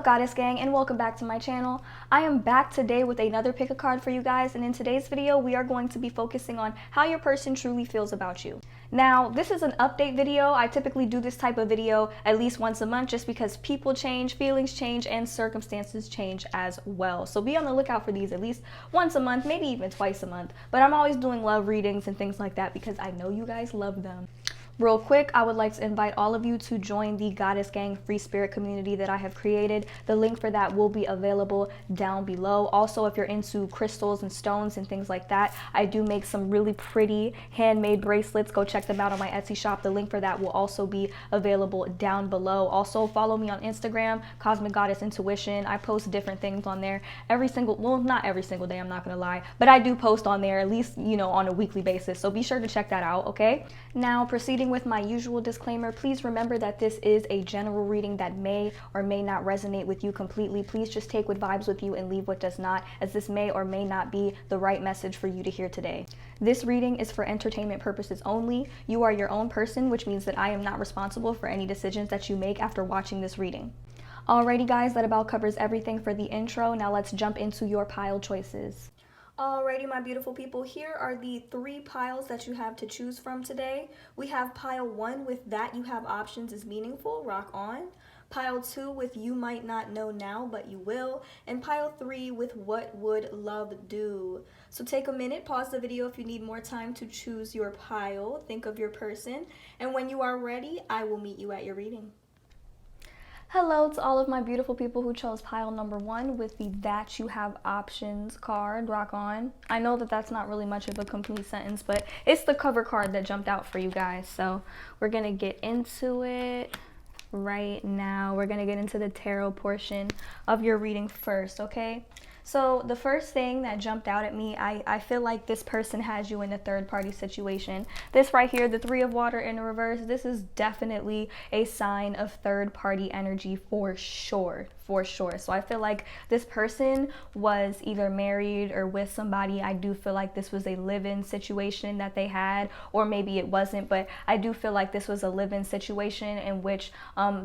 up, Goddess Gang, and welcome back to my channel. I am back today with another pick a card for you guys, and in today's video we are going to be focusing on how your person truly feels about you. Now, this is an update video. I typically do this type of video at least once a month just because people change, feelings change, and circumstances change as well. So be on the lookout for these at least once a month, maybe even twice a month. But I'm always doing love readings and things like that because I know you guys love them. Real quick, I would like to invite all of you to join the Goddess Gang free spirit community that I have created. The link for that will be available down below. Also, if you're into crystals and stones and things like that, I do make some really pretty handmade bracelets. Go check them out on my Etsy shop. The link for that will also be available down below. Also, follow me on Instagram, Cosmic Goddess Intuition. I post different things on there well, not every single day, I'm not gonna lie, but I do post on there at least, on a weekly basis. So be sure to check that out, okay? Now, proceeding with my usual disclaimer, please remember that this is a general reading that may or may not resonate with you completely. Please just take what vibes with you and leave what does not, as this may or may not be the right message for you to hear today. This reading is for entertainment purposes only. You are your own person, which means that I am not responsible for any decisions that you make after watching this reading. Alrighty guys, that about covers everything for the intro. Now let's jump into your pile choices. Alrighty, my beautiful people, here are the 3 piles that you have to choose from today. We have pile 1 with that you have options is meaningful, rock on. Pile 2 with you might not know now, but you will. And pile 3 with what would love do. So take a minute, pause the video if you need more time to choose your pile, think of your person, and when you are ready, I will meet you at your reading. Hello to all of my beautiful people who chose pile number 1 with the that you have options card, rock on. I know that that's not really much of a complete sentence, but it's the cover card that jumped out for you guys. So we're gonna get into it right now. We're gonna get into the tarot portion of your reading first, okay? So the first thing that jumped out at me, I feel like this person has you in a third party situation. This right here, the 3 of water in reverse, this is definitely a sign of third party energy for sure. So I feel like this person was either married or with somebody. I do feel like this was a live-in situation that they had, or maybe it wasn't, but I do feel like this was a live-in situation in which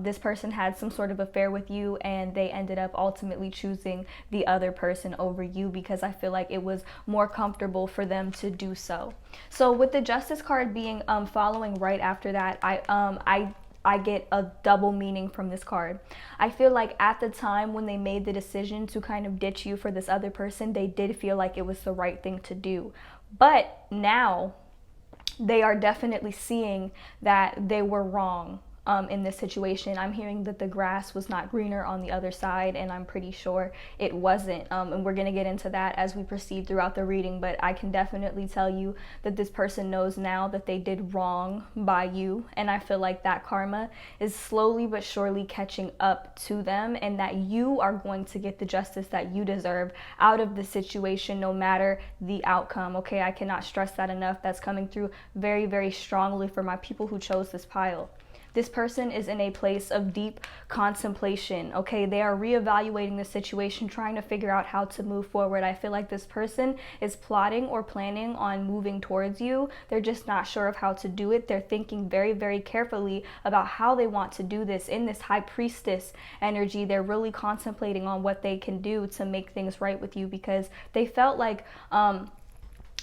this person had some sort of affair with you and they ended up ultimately choosing the other person over you because I feel like it was more comfortable for them to do so. So with the Justice card being following right after that, I get a double meaning from this card. I feel like at the time when they made the decision to kind of ditch you for this other person, they did feel like it was the right thing to do. But now they are definitely seeing that they were wrong. In this situation, I'm hearing that the grass was not greener on the other side, and I'm pretty sure it wasn't. And we're gonna get into that as we proceed throughout the reading, but I can definitely tell you that this person knows now that they did wrong by you, and I feel like that karma is slowly but surely catching up to them, and that you are going to get the justice that you deserve out of the situation no matter the outcome, okay? I cannot stress that enough. That's coming through very, very strongly for my people who chose this pile. This person is in a place of deep contemplation, okay? They are reevaluating the situation, trying to figure out how to move forward. I feel like this person is plotting or planning on moving towards you. They're just not sure of how to do it. They're thinking very, very carefully about how they want to do this. In this high priestess energy, they're really contemplating on what they can do to make things right with you because they felt like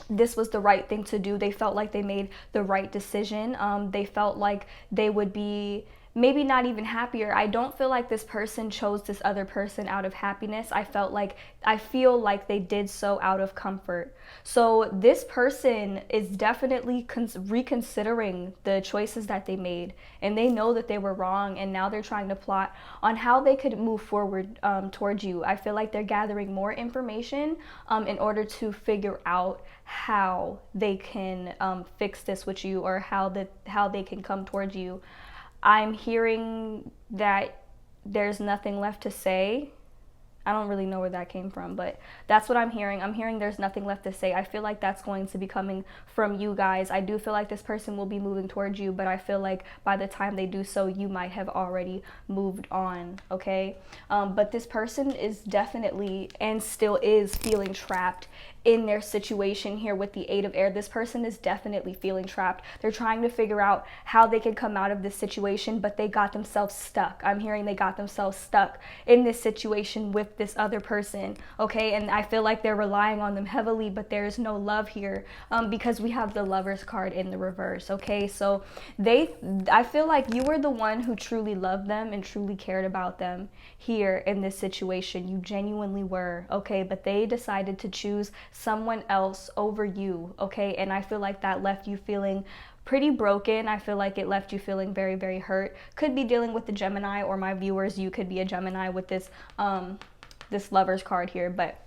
this was the right thing to do. They felt like they made the right decision. They felt like they would be maybe not even happier. I don't feel like this person chose this other person out of happiness. I feel like they did so out of comfort. So this person is definitely reconsidering the choices that they made, and they know that they were wrong, and now they're trying to plot on how they could move forward towards you. I feel like they're gathering more information in order to figure out how they can fix this with you, or how they can come towards you. I'm hearing that there's nothing left to say. I don't really know where that came from, but that's what I'm hearing. I'm hearing there's nothing left to say. I feel like that's going to be coming from you guys. I do feel like this person will be moving towards you, but I feel like by the time they do so, you might have already moved on, okay? But this person is definitely and still is feeling trapped in their situation here with the 8 of air. This person is definitely feeling trapped. They're trying to figure out how they can come out of this situation, but they got themselves stuck. I'm hearing they got themselves stuck in this situation with this other person, okay? And I feel like they're relying on them heavily, but there's no love here, because we have the Lovers card in the reverse, okay? So I feel like you were the one who truly loved them and truly cared about them here in this situation. You genuinely were, okay? But they decided to choose someone else over you, okay? And I feel like that left you feeling pretty broken. I feel like it left you feeling very, very hurt. Could be dealing with the Gemini, or my viewers, you could be a Gemini with this this Lovers card here. But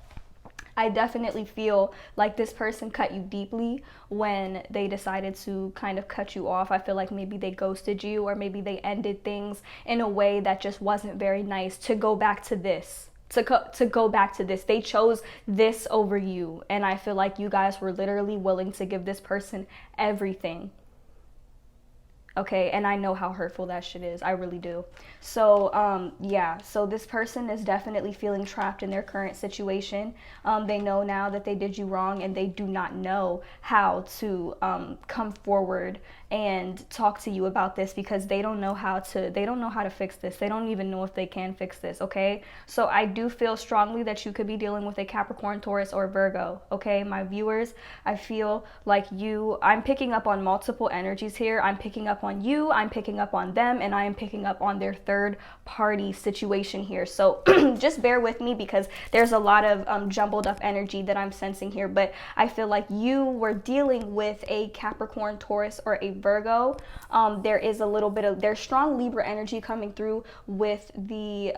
I definitely feel like this person cut you deeply when they decided to kind of cut you off. I feel like maybe they ghosted you, or maybe they ended things in a way that just wasn't very nice to go back to this. To go back to this. They chose this over you. And I feel like you guys were literally willing to give this person everything. Okay, and I know how hurtful that shit is. I really do. So, yeah, so this person is definitely feeling trapped in their current situation. They know now that they did you wrong, and they do not know how to come forward and talk to you about this, because they don't know how to fix this. They don't even know if they can fix this, okay? So I do feel strongly that you could be dealing with a Capricorn, Taurus, or Virgo, okay? My viewers, I feel like I'm picking up on multiple energies here. I'm picking up on you, I'm picking up on them, and I am picking up on their third party situation here. So just bear with me, because there's a lot of jumbled up energy that I'm sensing here. But I feel like you were dealing with a Capricorn, Taurus, or a Virgo. There is a little bit of, there's strong Libra energy coming through with the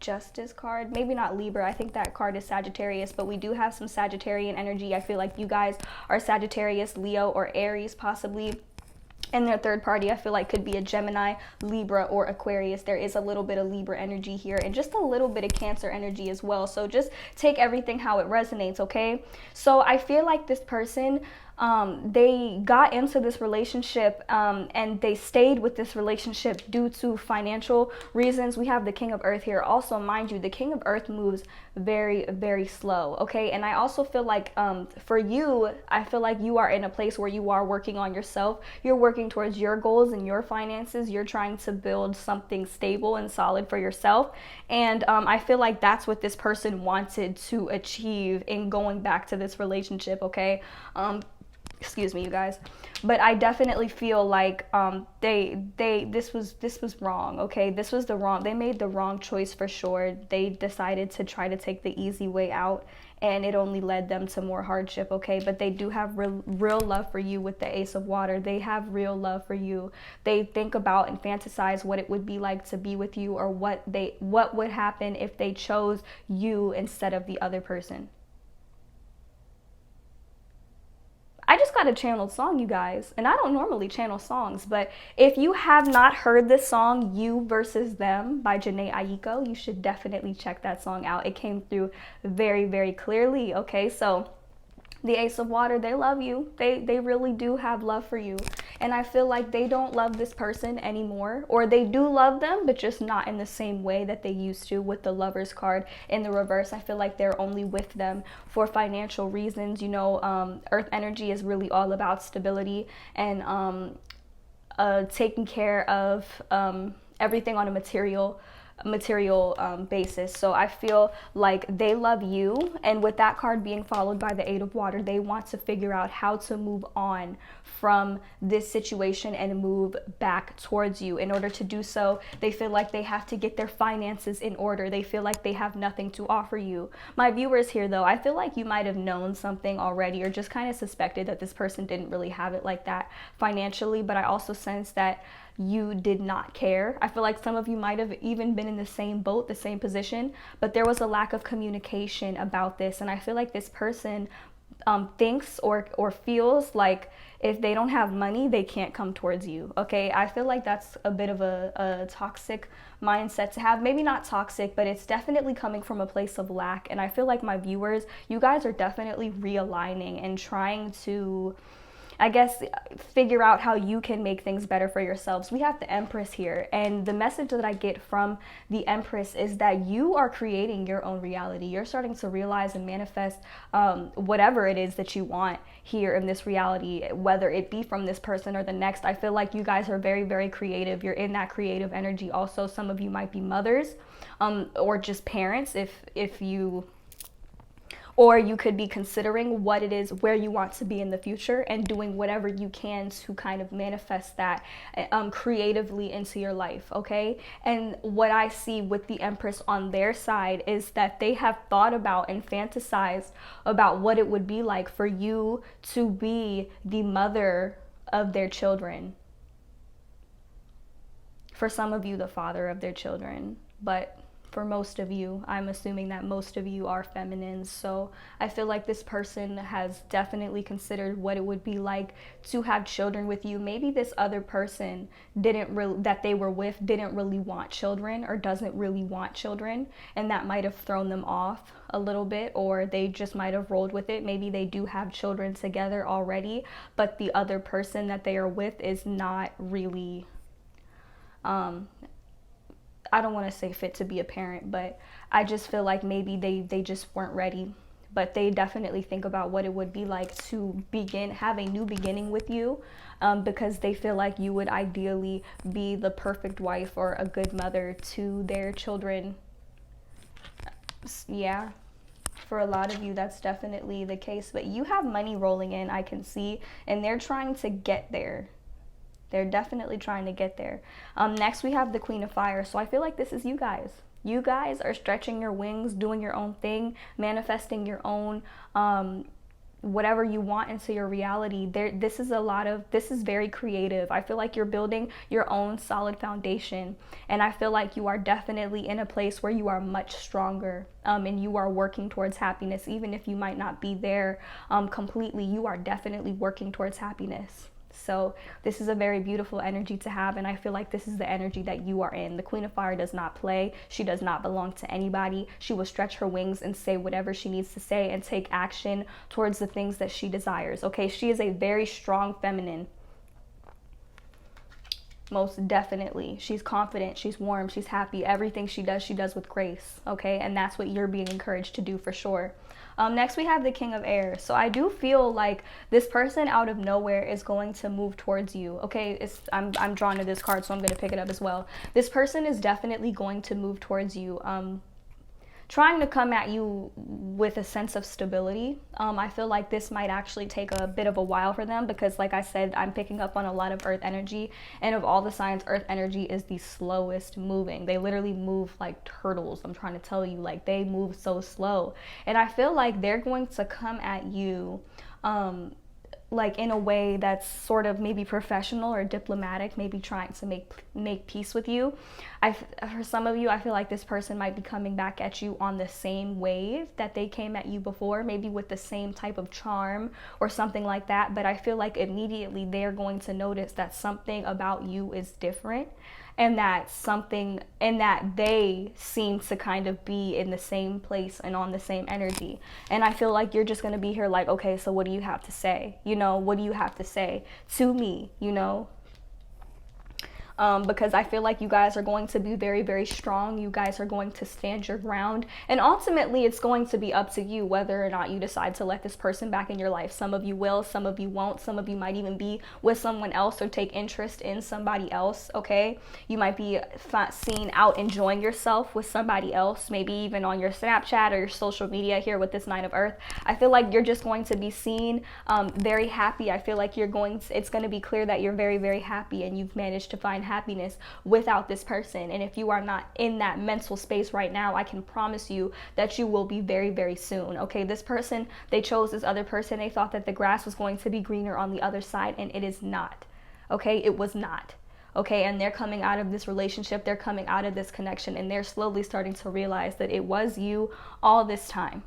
Justice card. Maybe not Libra, I think that card is Sagittarius, but we do have some Sagittarian energy. I feel like you guys are Sagittarius, Leo, or Aries possibly. And their third party, I feel like, could be a Gemini, Libra, or Aquarius. There is a little bit of Libra energy here, and just a little bit of Cancer energy as well. So just take everything how it resonates, okay? So I feel like this person, they got into this relationship and they stayed with this relationship due to financial reasons. We have the King of Earth here. Also, mind you, the King of Earth moves very, very slow, okay? And I also feel like for you, I feel like you are in a place where you are working on yourself. You're working towards your goals and your finances. You're trying to build something stable and solid for yourself. And I feel like that's what this person wanted to achieve in going back to this relationship, okay? Excuse me, you guys, but I definitely feel like this was wrong, okay? They made the wrong choice for sure. They decided to try to take the easy way out, and it only led them to more hardship, okay? But they do have real love for you with the Ace of Water. They have real love for you. They think about and fantasize what it would be like to be with you, or what would happen if they chose you instead of the other person. I just got a channeled song, you guys, and I don't normally channel songs, but if you have not heard this song, You Versus Them by Jhené Aiko, you should definitely check that song out. It came through very, very clearly, okay? So the Ace of Water, they love you. They really do have love for you. And I feel like they don't love this person anymore, or they do love them, but just not in the same way that they used to with the Lovers card in the reverse. I feel like they're only with them for financial reasons. You know, Earth energy is really all about stability and taking care of everything on a material basis. So I feel like they love you, and with that card being followed by the Eight of Water, they want to figure out how to move on from this situation and move back towards you. In order to do so, they feel like they have to get their finances in order. They feel like they have nothing to offer you. My viewers here, though, I feel like you might have known something already, or just kind of suspected that this person didn't really have it like that financially, but I also sense that you did not care. I feel like some of you might have even been in the same boat, the same position, but there was a lack of communication about this. And I feel like this person thinks or feels like if they don't have money, they can't come towards you, okay? I feel like that's a bit of a toxic mindset to have. Maybe not toxic, but it's definitely coming from a place of lack. And I feel like my viewers, you guys are definitely realigning and trying to I guess, figure out how you can make things better for yourselves. We have the Empress here, and the message that I get from the Empress is that you are creating your own reality. You're starting to realize and manifest whatever it is that you want here in this reality, whether it be from this person or the next. I feel like you guys are very, very creative. You're in that creative energy. Also, some of you might be mothers or just parents if you... Or you could be considering what it is, where you want to be in the future, and doing whatever you can to kind of manifest that creatively into your life, okay? And what I see with the Empress on their side is that they have thought about and fantasized about what it would be like for you to be the mother of their children. For some of you, the father of their children, but for most of you, I'm assuming that most of you are feminines. So I feel like this person has definitely considered what it would be like to have children with you. Maybe this other person that they were with didn't really want children, or doesn't really want children, and that might have thrown them off a little bit, or they just might have rolled with it. Maybe they do have children together already, but the other person that they are with is not really I don't want to say fit to be a parent, but I just feel like maybe they just weren't ready. But they definitely think about what it would be like to have a new beginning with you, because they feel like you would ideally be the perfect wife or a good mother to their children. Yeah, for a lot of you, that's definitely the case. But you have money rolling in, I can see, and they're trying to get there. They're definitely trying to get there. Next, we have the Queen of Fire. So I feel like this is you guys. You guys are stretching your wings, doing your own thing, manifesting your own whatever you want into your reality. This is very creative. I feel like you're building your own solid foundation. And I feel like you are definitely in a place where you are much stronger, and you are working towards happiness. Even if you might not be there completely, you are definitely working towards happiness. So this is a very beautiful energy to have, and I feel like this is the energy that you are in. The Queen of Fire does not play. She does not belong to anybody. She will stretch her wings and say whatever she needs to say and take action towards the things that she desires. Okay, she is a very strong feminine. Most definitely. She's confident, she's warm, she's happy. Everything she does with grace. Okay, and that's what you're being encouraged to do for sure. Next, we have the King of Air. So I do feel like this person out of nowhere is going to move towards you. Okay, I'm drawn to this card, so I'm going to pick it up as well. This person is definitely going to move towards you, trying to come at you with a sense of stability. I feel like this might actually take a bit of a while for them, because like I said, I'm picking up on a lot of earth energy, and of all the signs, earth energy is the slowest moving. They literally move like turtles. I'm trying to tell you, like, they move so slow. And I feel like they're going to come at you like in a way that's sort of maybe professional or diplomatic, maybe trying to make peace with you. For some of you, I feel like this person might be coming back at you on the same wave that they came at you before, maybe with the same type of charm or something like that. But I feel like immediately they're going to notice that something about you is different, and that they seem to kind of be in the same place and on the same energy. And I feel like you're just going to be here like, okay, so what do you have to say? You know, what do you have to say to me, you know? Because I feel like you guys are going to be very, very strong. You guys are going to stand your ground. And ultimately, it's going to be up to you whether or not you decide to let this person back in your life. Some of you will, some of you won't. Some of you might even be with someone else or take interest in somebody else, okay? You might be seen out enjoying yourself with somebody else, maybe even on your Snapchat or your social media here with this Nine of Earth. I feel like you're just going to be seen very happy. I feel like it's going to be clear that you're very, very happy, and you've managed to find happiness without this person. And if you are not in that mental space right now, I can promise you that you will be very, very soon. Okay, this person, they chose this other person. They thought that the grass was going to be greener on the other side, and it is not. Okay, it was not. Okay, and they're coming out of this relationship, they're coming out of this connection, and they're slowly starting to realize that it was you all this time.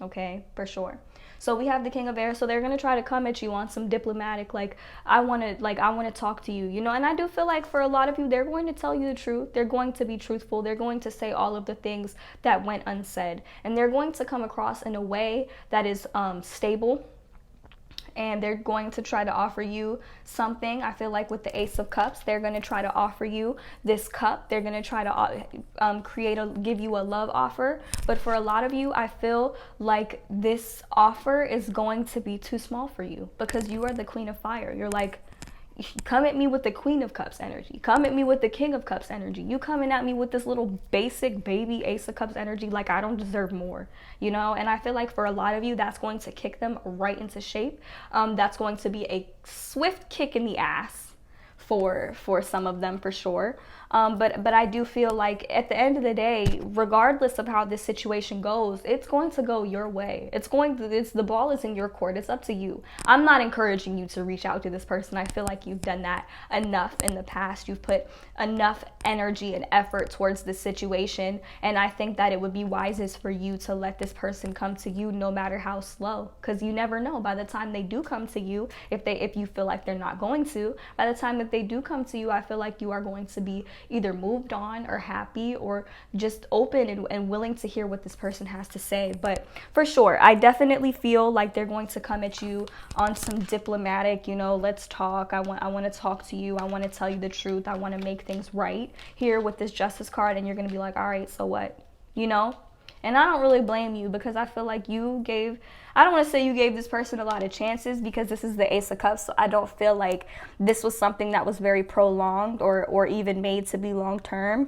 Okay, for sure. So we have the King of Air. So they're going to try to come at you on some diplomatic, like, I want to talk to you, you know. And I do feel like for a lot of you, they're going to tell you the truth. They're going to be truthful. They're going to say all of the things that went unsaid. And they're going to come across in a way that is stable. and they're going to try to offer you something. I feel like with the Ace of Cups, they're going to try to offer you this cup. They're going to try to give you a love offer. But for a lot of you, I feel like this offer is going to be too small for you, because you are the Queen of Fire. You're like, come at me with the Queen of Cups energy. Come at me with the King of Cups energy. You coming at me with this little basic baby Ace of Cups energy, like I don't deserve more, you know? And I feel like for a lot of you, that's going to kick them right into shape. That's going to be a swift kick in the ass for some of them, for sure. But I do feel like at the end of the day, regardless of how this situation goes, it's going to go your way. The ball is in your court. It's up to you. I'm not encouraging you to reach out to this person. I feel like you've done that enough in the past. You've put enough energy and effort towards this situation. And I think that it would be wisest for you to let this person come to you, no matter how slow, because you never know. By the time they do come to you, if you feel like they're not going to, by the time that they do come to you, I feel like you are going to be either moved on or happy or just open and willing to hear what this person has to say. But for sure, I definitely feel like they're going to come at you on some diplomatic, you know, let's talk. I want to talk to you. I want to tell you the truth. I want to make things right here with this Justice card. And you're going to be like, all right, so what? You know? And I don't really blame you, because I feel like I don't want to say you gave this person a lot of chances, because this is the Ace of Cups. So I don't feel like this was something that was very prolonged or even made to be long term.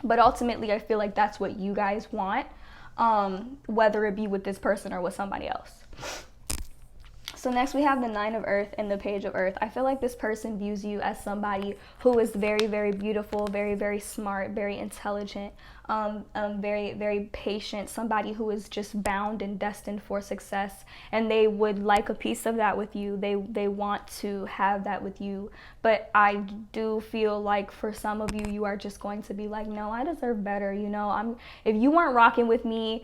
But ultimately, I feel like that's what you guys want, whether it be with this person or with somebody else. So next we have the Nine of Earth and the Page of Earth. I feel like this person views you as somebody who is very, very beautiful, very, very smart, very intelligent, very, very patient, somebody who is just bound and destined for success, and they would like a piece of that with you. They want to have that with you. But I do feel like for some of you, you are just going to be like, no, I deserve better. You know, if you weren't rocking with me,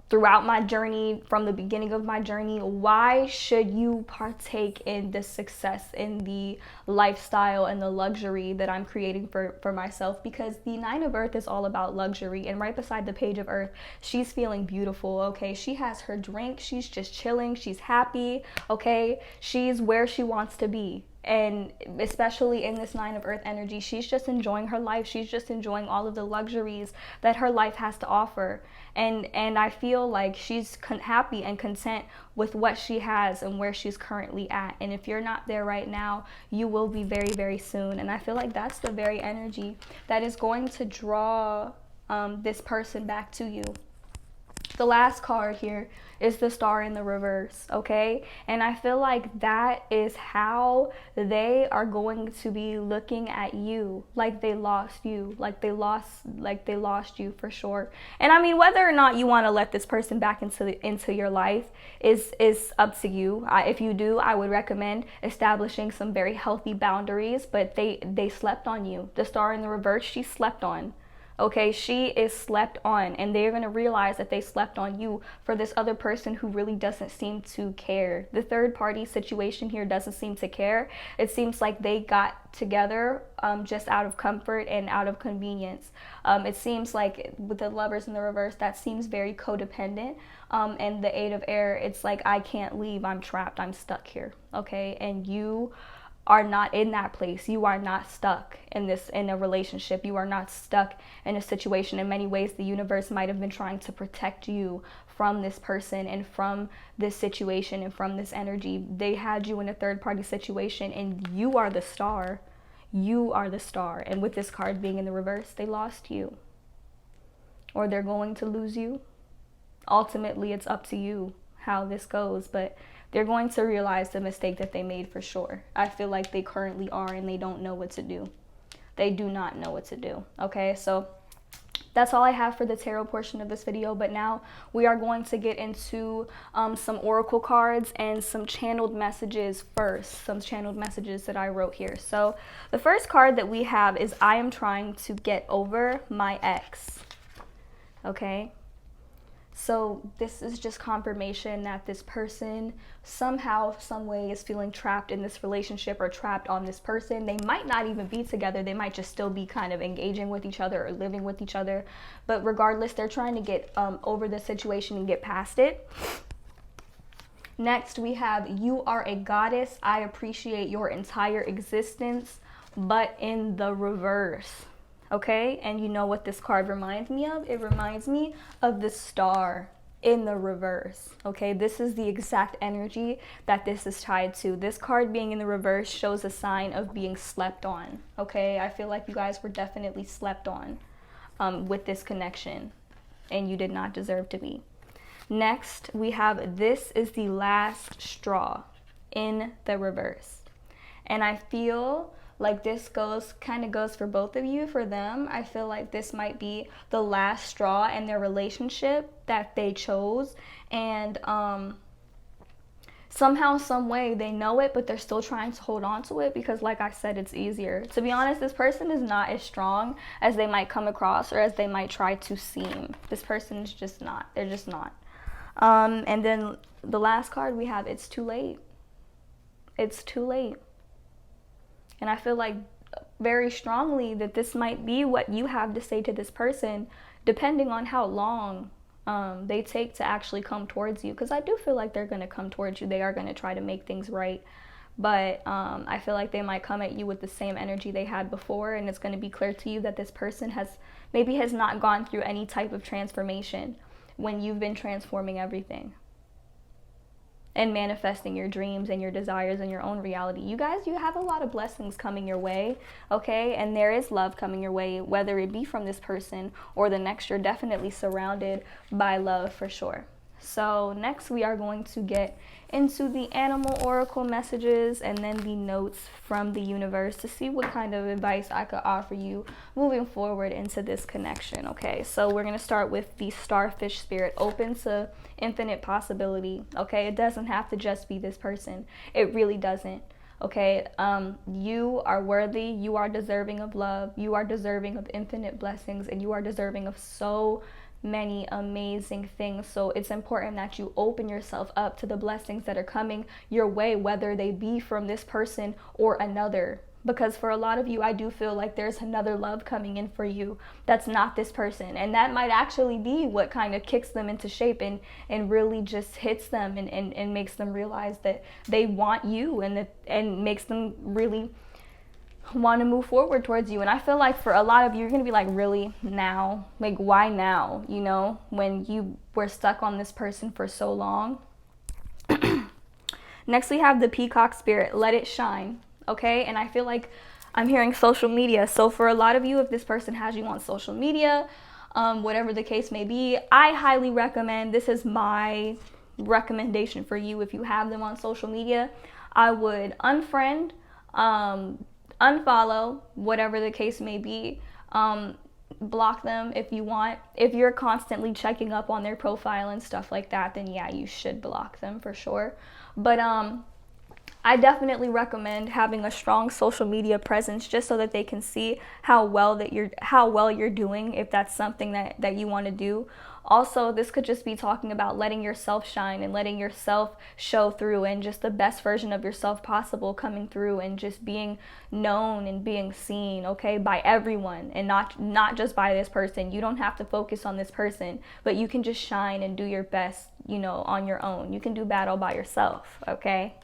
throughout my journey, from the beginning of my journey, why should you partake in the success, in the lifestyle and the luxury that I'm creating for myself? Because the Nine of Earth is all about luxury, and right beside the Page of Earth, she's feeling beautiful, okay? She has her drink, she's just chilling, she's happy, okay? She's where she wants to be. And especially in this Nine of Earth energy, she's just enjoying her life. She's just enjoying all of the luxuries that her life has to offer. And I feel like she's happy and content with what she has and where she's currently at. And if you're not there right now, you will be very, very soon. And I feel like that's the very energy that is going to draw this person back to you. The last card here is the Star in the reverse, okay? And I feel like that is how they are going to be looking at you, like they lost you, like they lost you for sure. And I mean, whether or not you want to let this person back into your life is up to you. If you do, I would recommend establishing some very healthy boundaries, but they slept on you. The Star in the reverse, she slept on. Okay, she is slept on, and they're going to realize that they slept on you for this other person who really doesn't seem to care. The third party situation here doesn't seem to care. It seems like they got together just out of comfort and out of convenience. It seems like with the Lovers in the reverse, that seems very codependent. And the Eight of Air, it's like, I can't leave, I'm trapped, I'm stuck here. Okay, and you are not in that place. You are not stuck in a relationship. You are not stuck in a situation. In many ways, the universe might have been trying to protect you from this person and from this situation and from this energy. They had you in a third party situation, and you are the star. You are the star. And with this card being in the reverse, they lost you, or they're going to lose you. Ultimately, it's up to you how this goes, but they're going to realize the mistake that they made for sure. I feel like they currently are, and they don't know what to do. They do not know what to do. Okay, so that's all I have for the tarot portion of this video. But now we are going to get into some oracle cards and some channeled messages first. Some channeled messages that I wrote here. So the first card that we have is, I am trying to get over my ex. Okay. So this is just confirmation that this person somehow, some way is feeling trapped in this relationship or trapped on this person. They might not even be together. They might just still be kind of engaging with each other or living with each other. But regardless, they're trying to get over the situation and get past it. Next, we have you are a goddess. I appreciate your entire existence, but in the reverse. Okay, and you know what this card reminds me of? It reminds me of the star in the reverse. Okay, this is the exact energy that this is tied to. This card being in the reverse shows a sign of being slept on. Okay, I feel like you guys were definitely slept on with this connection, and you did not deserve to be. Next, we have this is the last straw in the reverse. And I feel like this kind of goes for both of you. For them, I feel like this might be the last straw in their relationship that they chose. And somehow, some way, they know it, but they're still trying to hold on to it because, like I said, it's easier. To be honest, this person is not as strong as they might come across or as they might try to seem. This person is just not. They're just not. And then the last card we have, it's too late. It's too late. And I feel like very strongly that this might be what you have to say to this person, depending on how long they take to actually come towards you. Because I do feel like they're going to come towards you. They are going to try to make things right. But I feel like they might come at you with the same energy they had before. And it's going to be clear to you that this person has not gone through any type of transformation when you've been transforming everything and manifesting your dreams and your desires and your own reality. You guys, you have a lot of blessings coming your way, okay? And there is love coming your way, whether it be from this person or the next. You're definitely surrounded by love for sure. So next we are going to get into the animal oracle messages and then the notes from the universe to see what kind of advice I could offer you moving forward into this connection. Okay, so we're going to start with the starfish spirit, open to infinite possibility. Okay, it doesn't have to just be this person. It really doesn't. Okay, you are worthy, you are deserving of love, you are deserving of infinite blessings, and you are deserving of so many amazing things. So it's important that you open yourself up to the blessings that are coming your way, whether they be from this person or another. Because for a lot of you, I do feel like there's another love coming in for you that's not this person. And that might actually be what kind of kicks them into shape and really just hits them and makes them realize that they want you and makes them really want to move forward towards you. And I feel like for a lot of you, you're going to be like, really now? Like, why now? You know, when you were stuck on this person for so long. Next, we have the peacock spirit, let it shine. Okay, and I feel like I'm hearing social media. So for a lot of you, if this person has you on social media, whatever the case may be, I highly recommend, this is my recommendation for you. If you have them on social media, I would unfriend, unfollow, whatever the case may be, block them if you want. If you're constantly checking up on their profile and stuff like that, then yeah, you should block them for sure. But I definitely recommend having a strong social media presence just so that they can see how well you're doing, if that's something that you want to do. Also, this could just be talking about letting yourself shine and letting yourself show through and just the best version of yourself possible coming through and just being known and being seen, okay, by everyone and not just by this person. You don't have to focus on this person, but you can just shine and do your best, you know, on your own. You can do battle by yourself, okay?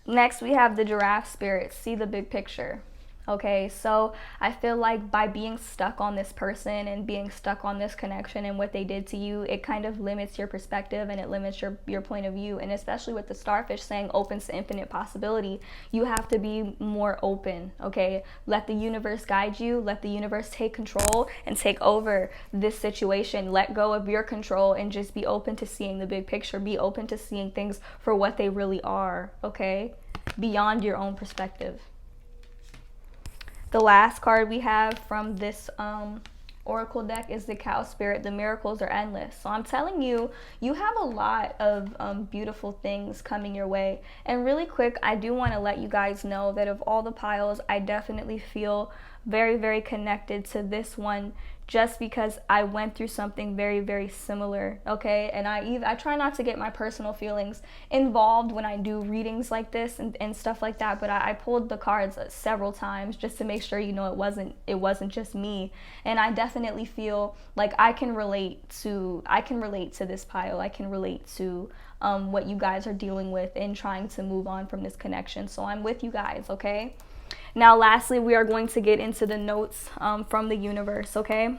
Next, we have the giraffe spirit, see the big picture. Okay, so I feel like by being stuck on this person and being stuck on this connection and what they did to you, it kind of limits your perspective and it limits your point of view. And especially with the starfish saying opens to infinite possibility, you have to be more open, okay? Let the universe guide you, let the universe take control and take over this situation. Let go of your control and just be open to seeing the big picture. Be open to seeing things for what they really are, okay? Beyond your own perspective. The last card we have from this oracle deck is the cow spirit. The miracles are endless. So I'm telling you, you have a lot of beautiful things coming your way. And really quick, I do want to let you guys know that of all the piles, I definitely feel very, very connected to this one just because I went through something very, very similar, okay? And I try not to get my personal feelings involved when I do readings like this and stuff like that, but I pulled the cards several times just to make sure, you know, it wasn't just me. And I definitely feel like I can relate to this pile. I can relate to what you guys are dealing with and trying to move on from this connection. So I'm with you guys, okay? Now, lastly, we are going to get into the notes from the universe, okay?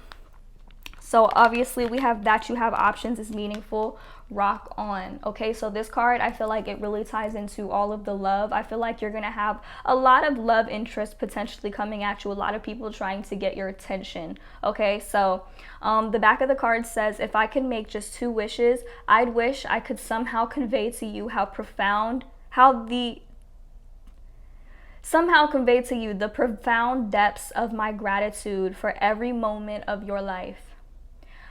So obviously we have that you have options is meaningful, rock on, okay? So this card, I feel like it really ties into all of the love. I feel like you're gonna have a lot of love interest potentially coming at you, a lot of people trying to get your attention, okay? So the back of the card says, if I could make just 2 wishes, I'd wish I could somehow convey to you the profound depths of my gratitude for every moment of your life.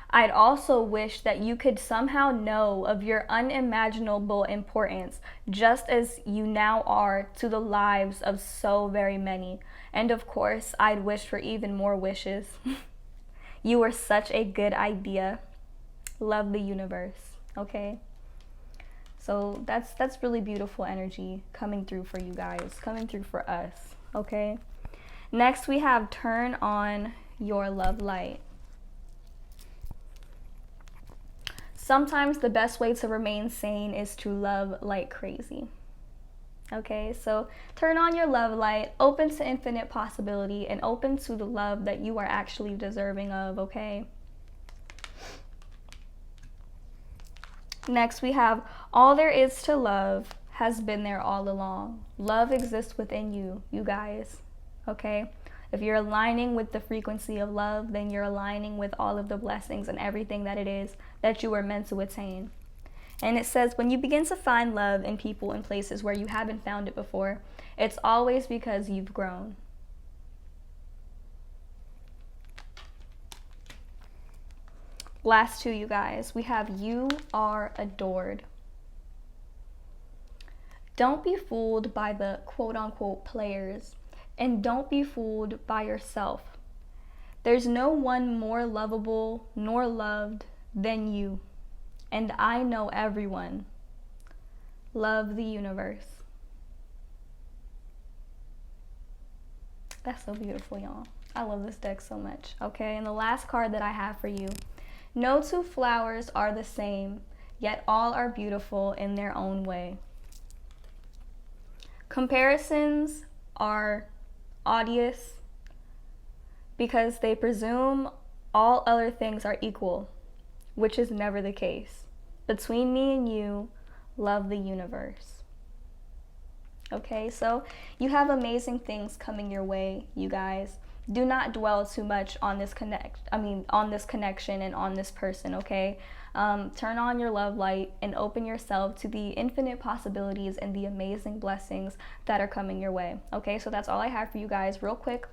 I'd also wish that you could somehow know of your unimaginable importance, just as you now are to the lives of so very many. And of course, I'd wish for even more wishes. You are such a good idea. Love the universe, okay? So that's really beautiful energy coming through for you guys, coming through for us, okay? Next, we have turn on your love light. Sometimes the best way to remain sane is to love like crazy. Okay, so turn on your love light, open to infinite possibility, and open to the love that you are actually deserving of, okay? Next, we have all there is to love has been there all along. Love exists within you, you guys, okay? If you're aligning with the frequency of love, then you're aligning with all of the blessings and everything that it is that you were meant to attain. And it says, when you begin to find love in people and places where you haven't found it before, it's always because you've grown. Last 2, you guys, we have you are adored. Don't be fooled by the quote-unquote players, and don't be fooled by yourself. There's no one more lovable nor loved than you, and I know everyone. Love the universe. That's so beautiful, y'all. I love this deck so much, okay? And the last card that I have for you, no 2 flowers are the same, yet all are beautiful in their own way. Comparisons are odious because they presume all other things are equal, which is never the case. Between me and you, love the universe. Okay, so you have amazing things coming your way, you guys. Do not dwell too much on this connection and on this person, okay? Turn on your love light and open yourself to the infinite possibilities and the amazing blessings that are coming your way, okay? So that's all I have for you guys. Real quick,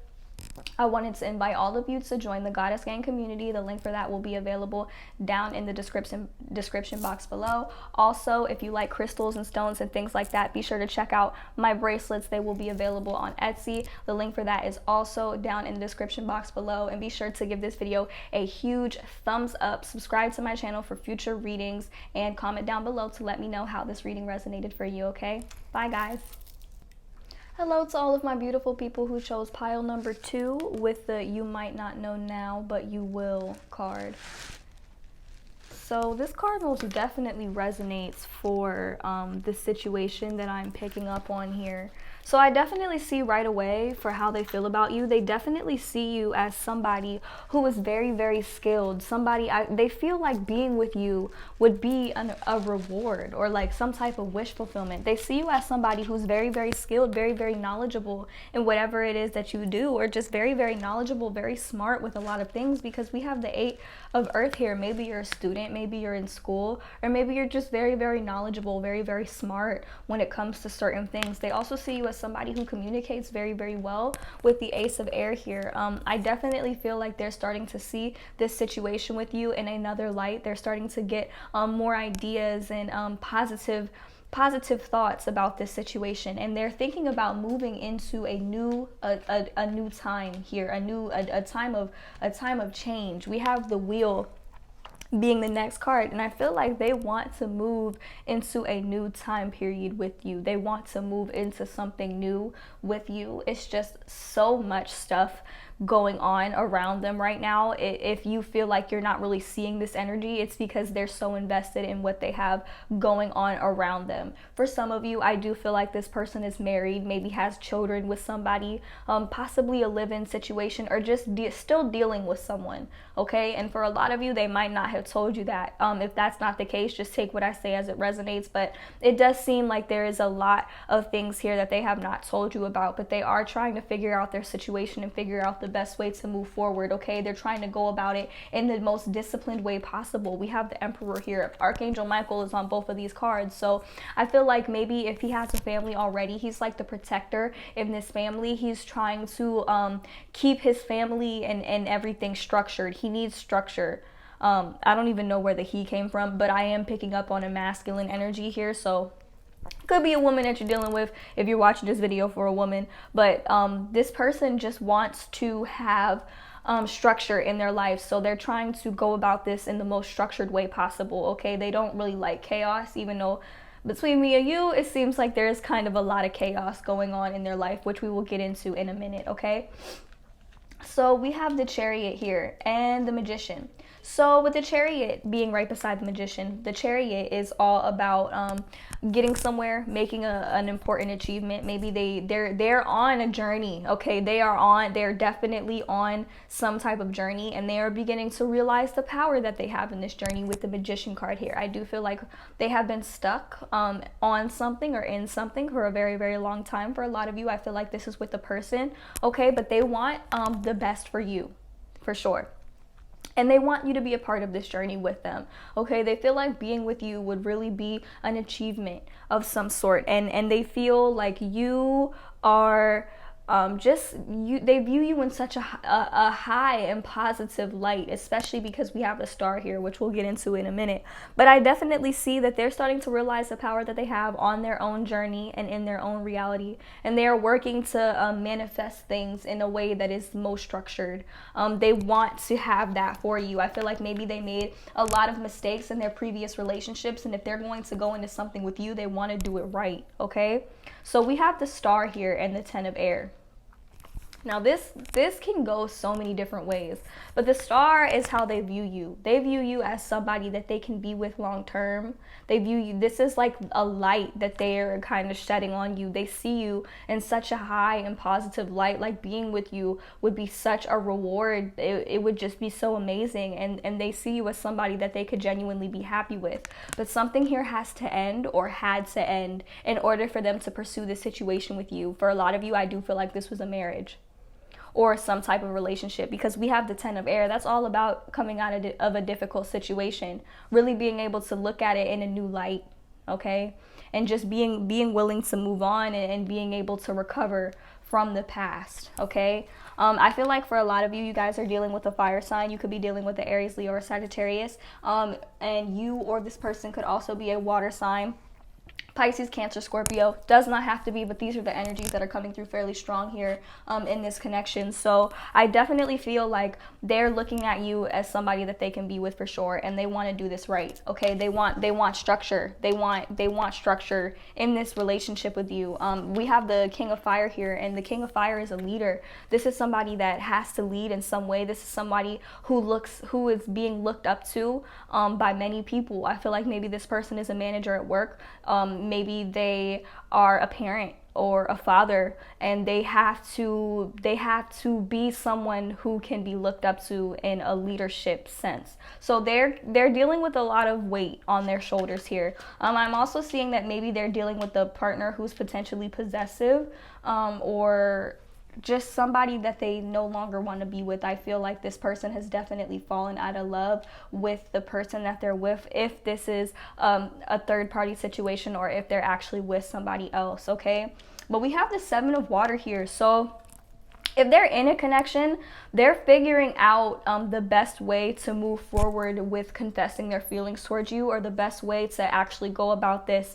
I wanted to invite all of you to join the Goddess Gang community. The link for that will be available down in the description box below. Also, if you like crystals and stones and things like that, be sure to check out my bracelets. They will be available on Etsy. The link for that is also down in the description box below. And be sure to give this video a huge thumbs up, subscribe to my channel for future readings, and comment down below to let me know how this reading resonated for you, okay? Bye, guys. Hello to all of my beautiful people who chose pile number 2 with the you might not know now, but you will card. So this card most definitely resonates for the situation that I'm picking up on here. So I definitely see right away for how they feel about you. They definitely see you as somebody who is very, very skilled. They feel like being with you would be a reward or like some type of wish fulfillment. They see you as somebody who's very, very skilled, very, very knowledgeable in whatever it is that you do, or just very, very knowledgeable, very smart with a lot of things, because we have the 8 of Earth here. Maybe you're a student, maybe you're in school, or maybe you're just very, very knowledgeable, very, very smart when it comes to certain things. They also see you as somebody who communicates very, very well with the Ace of Air here. I definitely feel like they're starting to see this situation with you in another light. They're starting to get more ideas and positive positive thoughts about this situation, and they're thinking about moving into a new time here, a time of change. We have the Wheel being the next card, and I feel like they want to move into a new time period with you. They want to move into something new with you. It's just so much stuff going on around them right now. If you feel like you're not really seeing this energy, it's because they're so invested in what they have going on around them. For some of you, I do feel like this person is married, maybe has children with somebody, possibly a live-in situation, or just still dealing with someone, okay? And for a lot of you, they might not have told you that. If that's not the case, just take what I say as it resonates, but it does seem like there is a lot of things here that they have not told you about, but they are trying to figure out their situation and figure out the best way to move forward, okay? They're trying to go about it in the most disciplined way possible. We have the Emperor here. Archangel Michael is on both of these cards, so I feel like maybe if he has a family already, he's like the protector in this family. He's trying to keep his family and everything structured. He needs structure. I don't even know where the he came from, but I am picking up on a masculine energy here, so could be a woman that you're dealing with if you're watching this video for a woman. But this person just wants to have structure in their life, so they're trying to go about this in the most structured way possible, okay? They don't really like chaos, even though between me and you, it seems like there's kind of a lot of chaos going on in their life, which we will get into in a minute, okay? So we have the Chariot here and the Magician. So with the Chariot being right beside the Magician, the Chariot is all about getting somewhere, making an important achievement. Maybe they're on a journey, okay? They're definitely on some type of journey, and they are beginning to realize the power that they have in this journey with the Magician card here. I do feel like they have been stuck on something or in something for a very, very long time. For a lot of you, I feel like this is with the person, okay? But they want the best for you, for sure. And they want you to be a part of this journey with them, okay? They feel like being with you would really be an achievement of some sort. And they feel like you are they view you in such a high and positive light, especially because we have the Star here, which we'll get into in a minute. But I definitely see that they're starting to realize the power that they have on their own journey and in their own reality, and they are working to manifest things in a way that is most structured. They want to have that for you. I feel like maybe they made a lot of mistakes in their previous relationships, and if they're going to go into something with you, they want to do it right, okay? So we have the Star here and the Ten of Air. Now this can go so many different ways, but the Star is how they view you. They view you as somebody that they can be with long term. They view you, this is like a light that they are kind of shedding on you. They see you in such a high and positive light, like being with you would be such a reward. It would just be so amazing, and they see you as somebody that they could genuinely be happy with. But something here has to end, or had to end, in order for them to pursue this situation with you. For a lot of you, I do feel like this was a marriage or some type of relationship, because we have the Ten of Air. That's all about coming out of a difficult situation, really being able to look at it in a new light, okay? And just being willing to move on and being able to recover from the past, okay? I feel like for a lot of you, you guys are dealing with a fire sign. You could be dealing with the Aries, Leo, or Sagittarius, and you or this person could also be a water sign. Pisces, Cancer, Scorpio, does not have to be, but these are the energies that are coming through fairly strong here in this connection. So I definitely feel like they're looking at you as somebody that they can be with for sure, and they want to do this right, okay? They want structure. They want structure in this relationship with you. We have the King of Fire here, and the King of Fire is a leader. This is somebody that has to lead in some way. This is somebody who is being looked up to by many people. I feel like maybe this person is a manager at work. Maybe they are a parent or a father, and they have to be someone who can be looked up to in a leadership sense. So they're dealing with a lot of weight on their shoulders here. I'm also seeing that maybe they're dealing with a partner who's potentially possessive, or just somebody that they no longer want to be with. I feel like this person has definitely fallen out of love with the person that they're with, if this is a third party situation, or if they're actually with somebody else, okay? But we have the Seven of Water here. So if they're in a connection, they're figuring out the best way to move forward with confessing their feelings towards you, or the best way to actually go about this.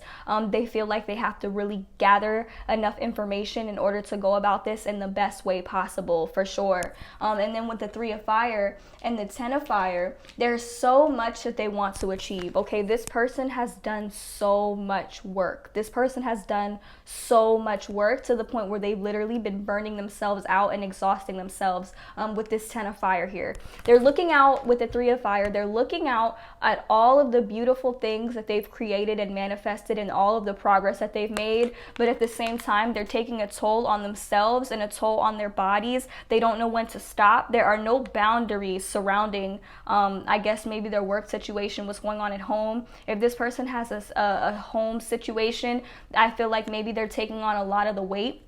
They feel like they have to really gather enough information in order to go about this in the best way possible, for sure. And then with the 3 of Fire and the 10 of Fire, there's so much that they want to achieve. Okay, this person has done so much work. This person has done so much work to the point where they've literally been burning themselves out and exhausting themselves with this 10 of Fire here. They're looking out with the 3 of Fire. They're looking out at all of the beautiful things that they've created and manifested and all of the progress that they've made. But at the same time, they're taking a toll on themselves and a toll on their bodies. They don't know when to stop. There are no boundaries surrounding, I guess maybe their work situation, what's going on at home. If this person has a home situation, I feel like maybe they're taking on a lot of the weight,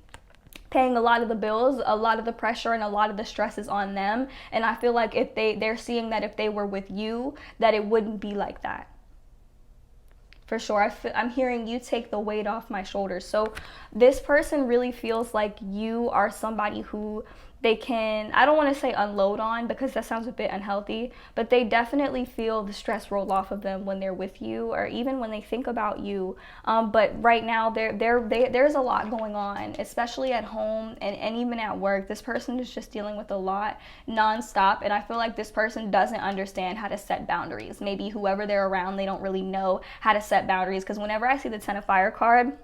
paying a lot of the bills, a lot of the pressure, and a lot of the stress is on them. And I feel like if they're seeing that if they were with you, that it wouldn't be like that. For sure, I'm hearing you take the weight off my shoulders. So this person really feels like you are somebody who they can, I don't want to say unload on because that sounds a bit unhealthy, but they definitely feel the stress roll off of them when they're with you, or even when they think about you. But right now there's a lot going on, especially at home and even at work. This person is just dealing with a lot nonstop, and I feel like this person doesn't understand how to set boundaries. Maybe whoever they're around, they don't really know how to set boundaries, because whenever I see the 10 of Fire card,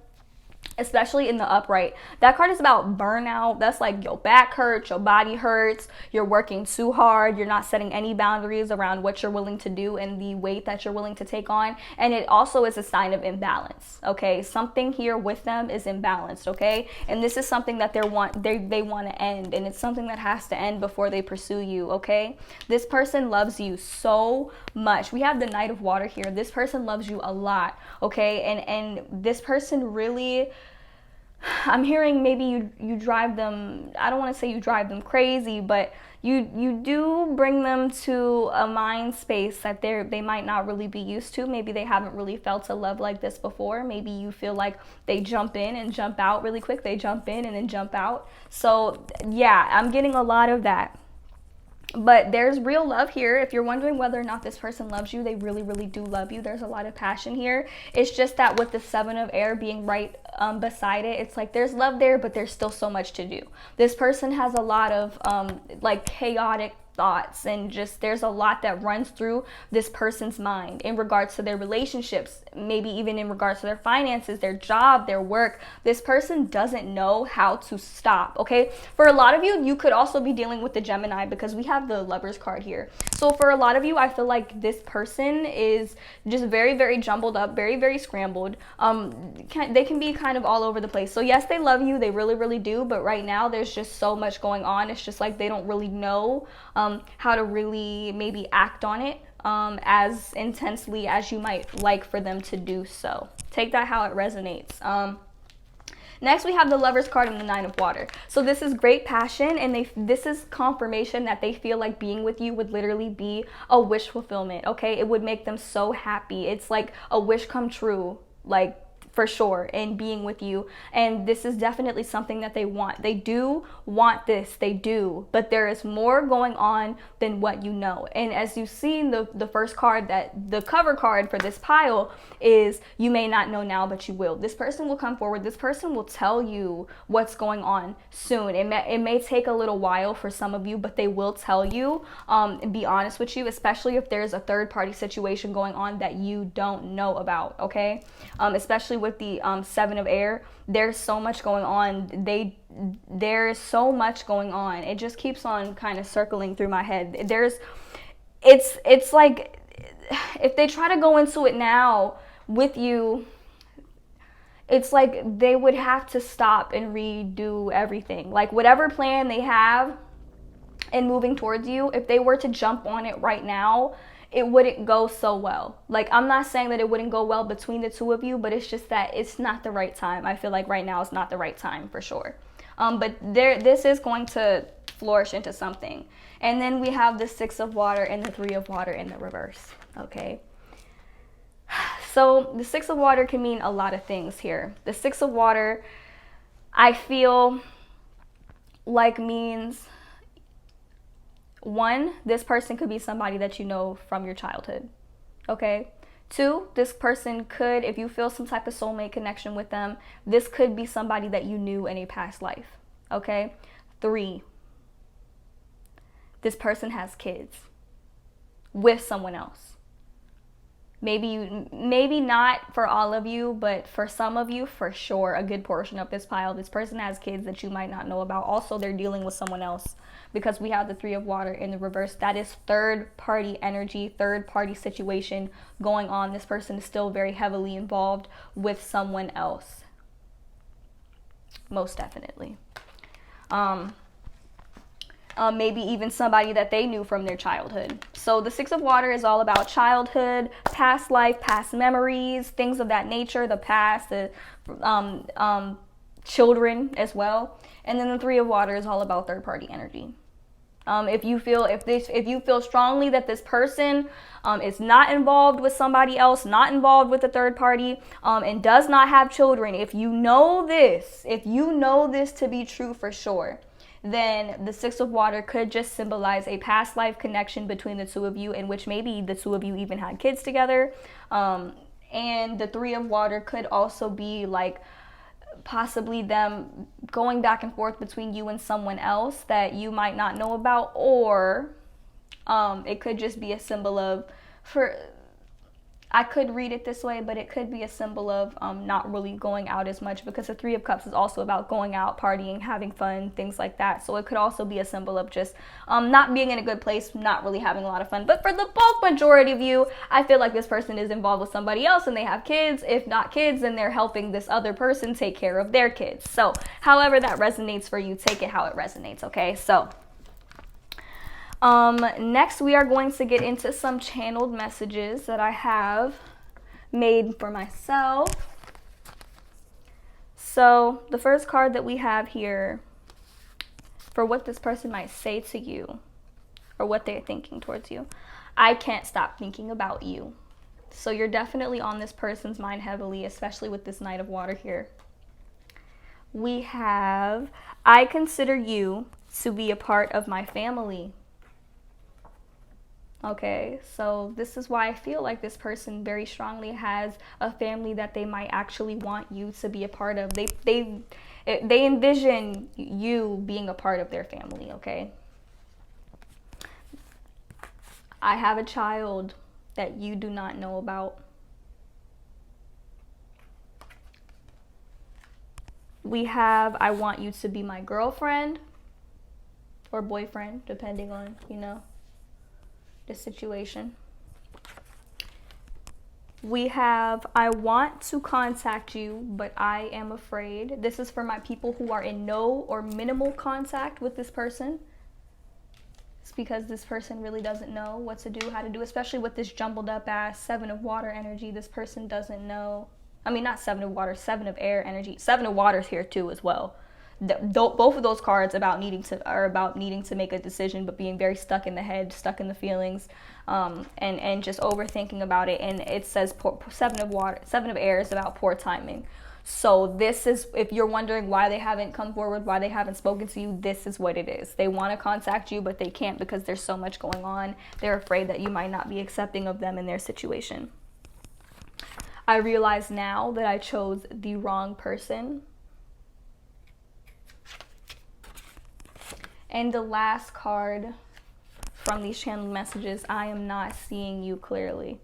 especially in the upright, that card is about burnout. That's like your back hurts, your body hurts, you're working too hard, you're not setting any boundaries around what you're willing to do and the weight that you're willing to take on. And it also is a sign of imbalance. Okay, something here with them is imbalanced. Okay, and this is something that they want to end, and it's something that has to end before they pursue you. Okay, this person loves you so much. We have the Knight of Water here. This person loves you a lot. Okay, and this person really, I'm hearing maybe you drive them, I don't want to say you drive them crazy, but you do bring them to a mind space that they might not really be used to. Maybe they haven't really felt a love like this before. Maybe you feel like they jump in and jump out really quick. They jump in and then jump out. So yeah, I'm getting a lot of that. But there's real love here. If you're wondering whether or not this person loves you, they really, really do love you. There's a lot of passion here. It's just that with the 7 of Air being right beside it, it's like there's love there, but there's still so much to do. This person has a lot of like chaotic thoughts, and just there's a lot that runs through this person's mind in regards to their relationships, maybe even in regards to their finances, their job, their work. This person doesn't know how to stop. Okay, for a lot of you, you could also be dealing with the Gemini, because we have the Lovers card here. So for a lot of you, I feel like this person is just very, very jumbled up, very, very scrambled. They can be kind of all over the place. So yes, they love you, they really, really do, but right now there's just so much going on. It's just like they don't really know how to really maybe act on it as intensely as you might like for them to do so. Take that how it resonates. Next, we have the Lovers card and the 9 of Water. So this is great passion, and this is confirmation that they feel like being with you would literally be a wish fulfillment. Okay, it would make them so happy. It's like a wish come true, like for sure, in being with you. And this is definitely something that they want. They do want this, they do, but there is more going on than what you know. And as you see in the first card, that the cover card for this pile is you may not know now, but you will. This person will come forward. This person will tell you what's going on soon. It may take a little while for some of you, but they will tell you and be honest with you, especially if there's a third party situation going on that you don't know about. Okay, especially with the 7 of Air, there's so much going on. There's so much going on. It just keeps on kind of circling through my head. It's like if they try to go into it now with you, it's like they would have to stop and redo everything. Like whatever plan they have and moving towards you, if they were to jump on it right now, it wouldn't go so well. Like, I'm not saying that it wouldn't go well between the two of you, but it's just that it's not the right time. I feel like right now is not the right time for sure. But this is going to flourish into something. And then we have the 6 of Water and the 3 of Water in the reverse. Okay. So the 6 of Water can mean a lot of things here. The 6 of Water, I feel like means, one, this person could be somebody that you know from your childhood, okay? Two, this person could, if you feel some type of soulmate connection with them, this could be somebody that you knew in a past life, okay? Three, this person has kids with someone else. Maybe not for all of you, but for some of you, for sure, a good portion of this pile, this person has kids that you might not know about. Also, they're dealing with someone else, because we have the Three of Water in the reverse. That is third party energy, third party situation going on. This person is still very heavily involved with someone else. Most definitely. Maybe even somebody that they knew from their childhood. So the Six of Water is all about childhood, past life, past memories, things of that nature, the past, the children as well. And then the Three of Water is all about third party energy. If you feel strongly that this person is not involved with somebody else, not involved with a third party, and does not have children, if you know this to be true for sure, then the Six of Water could just symbolize a past life connection between the two of you, in which maybe the two of you even had kids together. And the Three of Water could also be like possibly them going back and forth between you and someone else that you might not know about, or it could just be a symbol of, I could read it this way, but it could be a symbol of not really going out as much, because the Three of Cups is also about going out, partying, having fun, things like that. So it could also be a symbol of just not being in a good place, not really having a lot of fun. But for the bulk majority of you, I feel like this person is involved with somebody else and they have kids. If not kids, then they're helping this other person take care of their kids. So however that resonates for you, take it how it resonates, okay? So next we are going to get into some channeled messages that I have made for myself. So the first card that we have here for what this person might say to you or what they're thinking towards you: I can't stop thinking about you. So you're definitely on this person's mind heavily, especially with this Knight of Water here. We have, I consider you to be a part of my family. Okay, so this is why I feel like this person very strongly has a family that they might actually want you to be a part of. They envision you being a part of their family, okay? I have a child that you do not know about. We have, I want you to be my girlfriend or boyfriend, depending on, the situation. We have, I want to contact you, but I am afraid. This is for my people who are in no or minimal contact with this person. It's because this person really doesn't know what to do, how to do, especially with this jumbled up ass Seven of Water energy. This person doesn't know. I mean, not Seven of Water, Seven of Air energy. Seven of Water's here too as well. Both of those cards are about needing to make a decision, but being very stuck in the head, stuck in the feelings, and just overthinking about it. And it says Seven of Water, Seven of Air is about poor timing. So this is, if you're wondering why they haven't come forward, why they haven't spoken to you, this is what it is. They want to contact you, but they can't because there's so much going on. They're afraid that you might not be accepting of them in their situation. I realize now that I chose the wrong person. And the last card from these channeled messages, I am not seeing you clearly.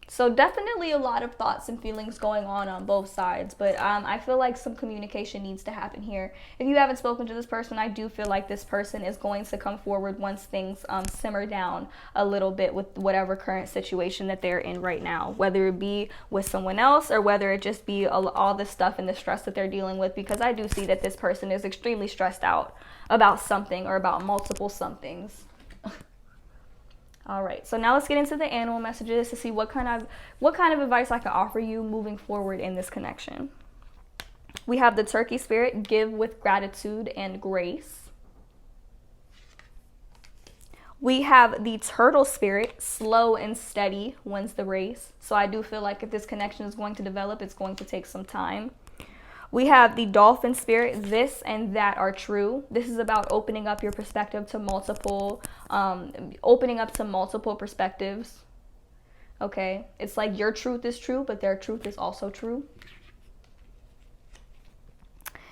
So definitely a lot of thoughts and feelings going on both sides, but I feel like some communication needs to happen here. If you haven't spoken to this person, I do feel like this person is going to come forward once things simmer down a little bit with whatever current situation that they're in right now, whether it be with someone else or whether it just be all the stuff and the stress that they're dealing with, because I do see that this person is extremely stressed out about something or about multiple somethings. All right, so now let's get into the animal messages to see what kind of advice I can offer you moving forward in this connection. We have the Turkey Spirit, give with gratitude and grace. We have the Turtle Spirit, slow and steady wins the race. So I do feel like if this connection is going to develop, it's going to take some time. We have the dolphin spirit. This and that are true. This is about opening up your perspective to multiple, opening up to multiple perspectives. Okay, it's like your truth is true, but their truth is also true.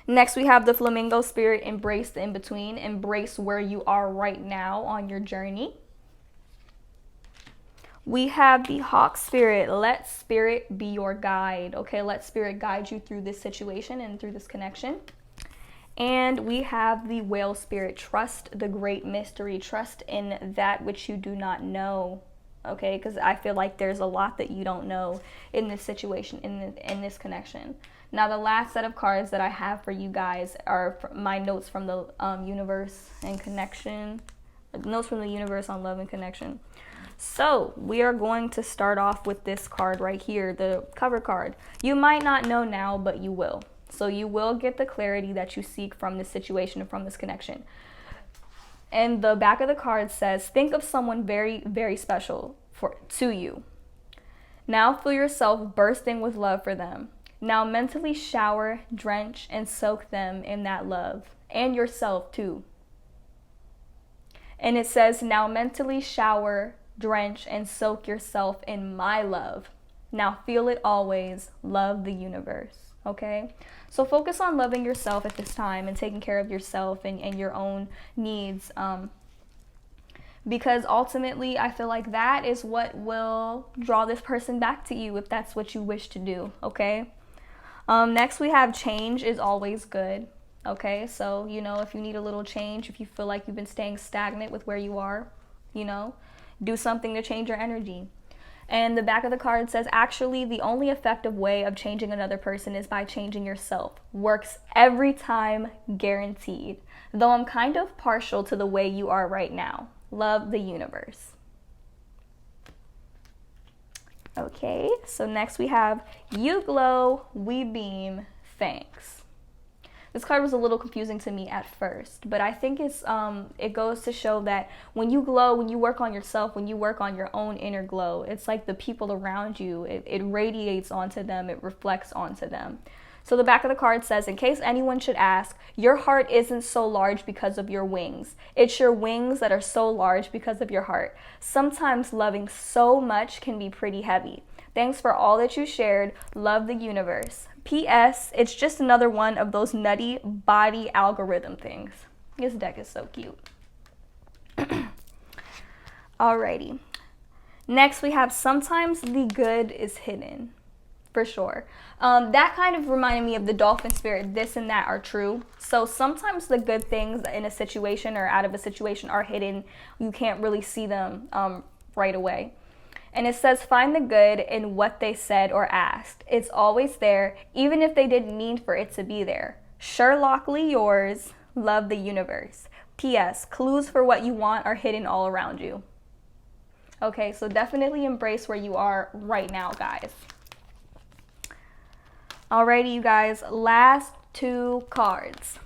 Next, we have the flamingo spirit. Embrace the in-between. Embrace where you are right now on your journey. We have the hawk spirit. Let spirit be your guide. Okay, let spirit guide you through this situation and through this connection. And we have the whale spirit. Trust the great mystery. Trust in that which you do not know. Okay, because I feel like there's a lot that you don't know in this situation, in this connection. Now, the last set of cards that I have for you guys are my notes from the universe and connection. Notes from the universe on love and connection. So we are going to start off with this card right here, the cover card. You might not know now, but you will. So you will get the clarity that you seek from this situation and from this connection. And the back of the card says, think of someone very, very special to you. Now feel yourself bursting with love for them. Now mentally shower, drench, and soak them in that love. And yourself too. And it says, now mentally shower, drench, and soak yourself in my love. Now feel it always. Love the universe. Okay? So focus on loving yourself at this time and taking care of yourself and your own needs. Because ultimately, I feel like that is what will draw this person back to you if that's what you wish to do. Okay? Next, we have change is always good. Okay? So, you know, if you need a little change, if you feel like you've been staying stagnant with where you are, you know, do something to change your energy. And the back of the card says, actually, the only effective way of changing another person is by changing yourself. Works every time, guaranteed. Though I'm kind of partial to the way you are right now. Love the universe. Okay, so next we have, you glow, we beam, thanks. This card was a little confusing to me at first, but I think it goes to show that when you glow, when you work on yourself, when you work on your own inner glow, it's like the people around you, it radiates onto them, it reflects onto them. So the back of the card says, in case anyone should ask, your heart isn't so large because of your wings. It's your wings that are so large because of your heart. Sometimes loving so much can be pretty heavy. Thanks for all that you shared. Love the universe. P.S. It's just another one of those nutty body algorithm things. This deck is so cute. Alrighty. Next we have sometimes the good is hidden. For sure. That kind of reminded me of the dolphin spirit. This and that are true. So sometimes the good things in a situation or out of a situation are hidden. You can't really see them right away. And it says, find the good in what they said or asked. It's always there, even if they didn't mean for it to be there. Sherlockly yours, love the universe. P.S. Clues for what you want are hidden all around you. Okay, so definitely embrace where you are right now, guys. Alrighty, you guys, last two cards.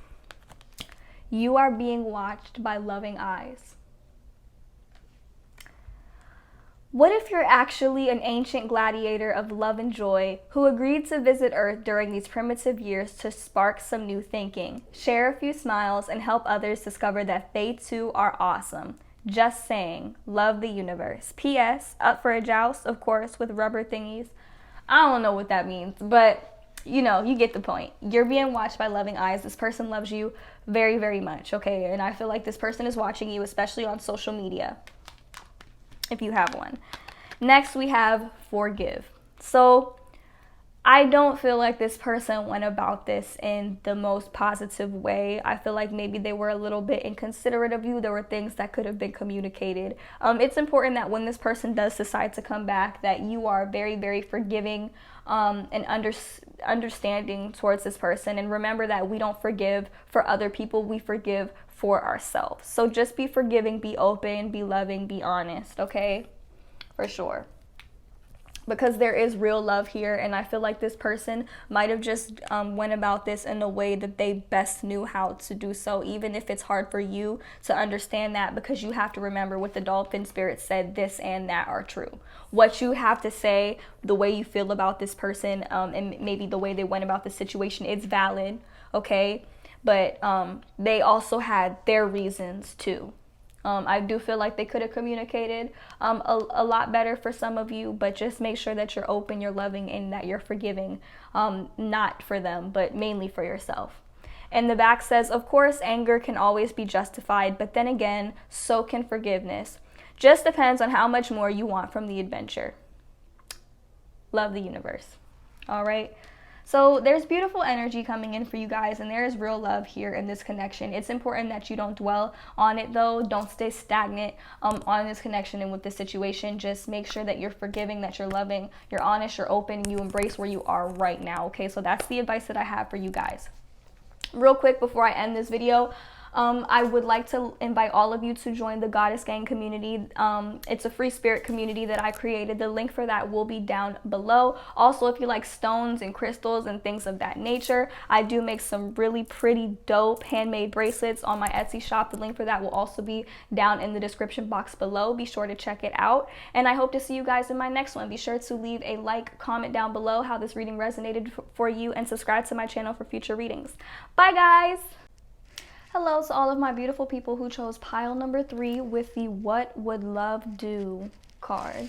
You are being watched by loving eyes. What if you're actually an ancient gladiator of love and joy who agreed to visit Earth during these primitive years to spark some new thinking, share a few smiles, and help others discover that they too are awesome? Just saying. Love the universe. P.S. Up for a joust, of course, with rubber thingies. I don't know what that means, but you know, you get the point. You're being watched by loving eyes. This person loves you very, very much, okay? And I feel like this person is watching you, especially on social media, if you have one. Next, we have forgive. So I don't feel like this person went about this in the most positive way. I feel like maybe they were a little bit inconsiderate of you. There were things that could have been communicated. It's important that when this person does decide to come back, that you are very, very forgiving and understanding towards this person. And remember that we don't forgive for other people. We forgive for ourselves. So just be forgiving, be open, be loving, be honest, okay? For sure. because there is real love here, and I feel like this person might have just went about this in a way that they best knew how to do so, even if it's hard for you to understand that, because you have to remember what the dolphin spirit said, this and that are true. What you have to say, the way you feel about this person, and maybe the way they went about the situation, it's valid, okay? But they also had their reasons too. I do feel like they could have communicated a lot better for some of you, but just make sure that you're open, you're loving, and that you're forgiving, not for them, but mainly for yourself. And the back says, of course, anger can always be justified, but then again, so can forgiveness. Just depends on how much more you want from the adventure. Love the universe. All right. So there's beautiful energy coming in for you guys, and there is real love here in this connection. It's important that you don't dwell on it though. Don't stay stagnant on this connection and with this situation. Just make sure that you're forgiving, that you're loving, you're honest, you're open, and you embrace where you are right now. Okay, so that's the advice that I have for you guys. Real quick before I end this video, I would like to invite all of you to join the Goddess Gang community. It's a free spirit community that I created. The link for that will be down below. Also, if you like stones and crystals and things of that nature, I do make some really pretty dope handmade bracelets on my Etsy shop. The link for that will also be down in the description box below. Be sure to check it out. And I hope to see you guys in my next one. Be sure to leave a like, comment down below how this reading resonated for you, and subscribe to my channel for future readings. Bye, guys. Hello to all of my beautiful people who chose pile number 3 with the What Would Love Do card.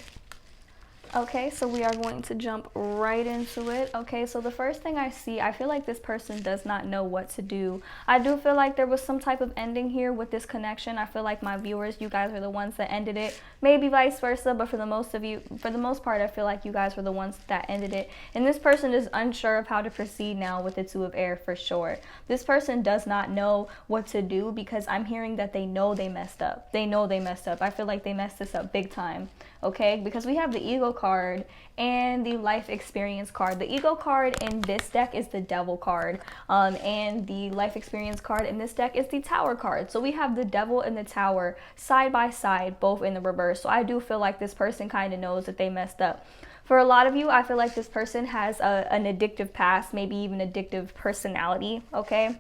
Okay, so we are going to jump right into it. Okay, so the first thing I see, I feel like this person does not know what to do. I do feel like there was some type of ending here with this connection. I feel like my viewers, you guys are the ones that ended it. Maybe vice versa, but for the most part, I feel like you guys were the ones that ended it. And this person is unsure of how to proceed now with the 2 of air for sure. This person does not know what to do, because I'm hearing that they know they messed up. They know they messed up. I feel like they messed this up big time. Okay, because we have the ego card and the life experience card. The ego card in this deck is the devil card, and the life experience card in this deck is the tower card. So we have the devil and the tower side by side, both in the reverse. So I do feel like this person kind of knows that they messed up. For a lot of you, I feel like this person has an addictive past, maybe even addictive personality. Okay,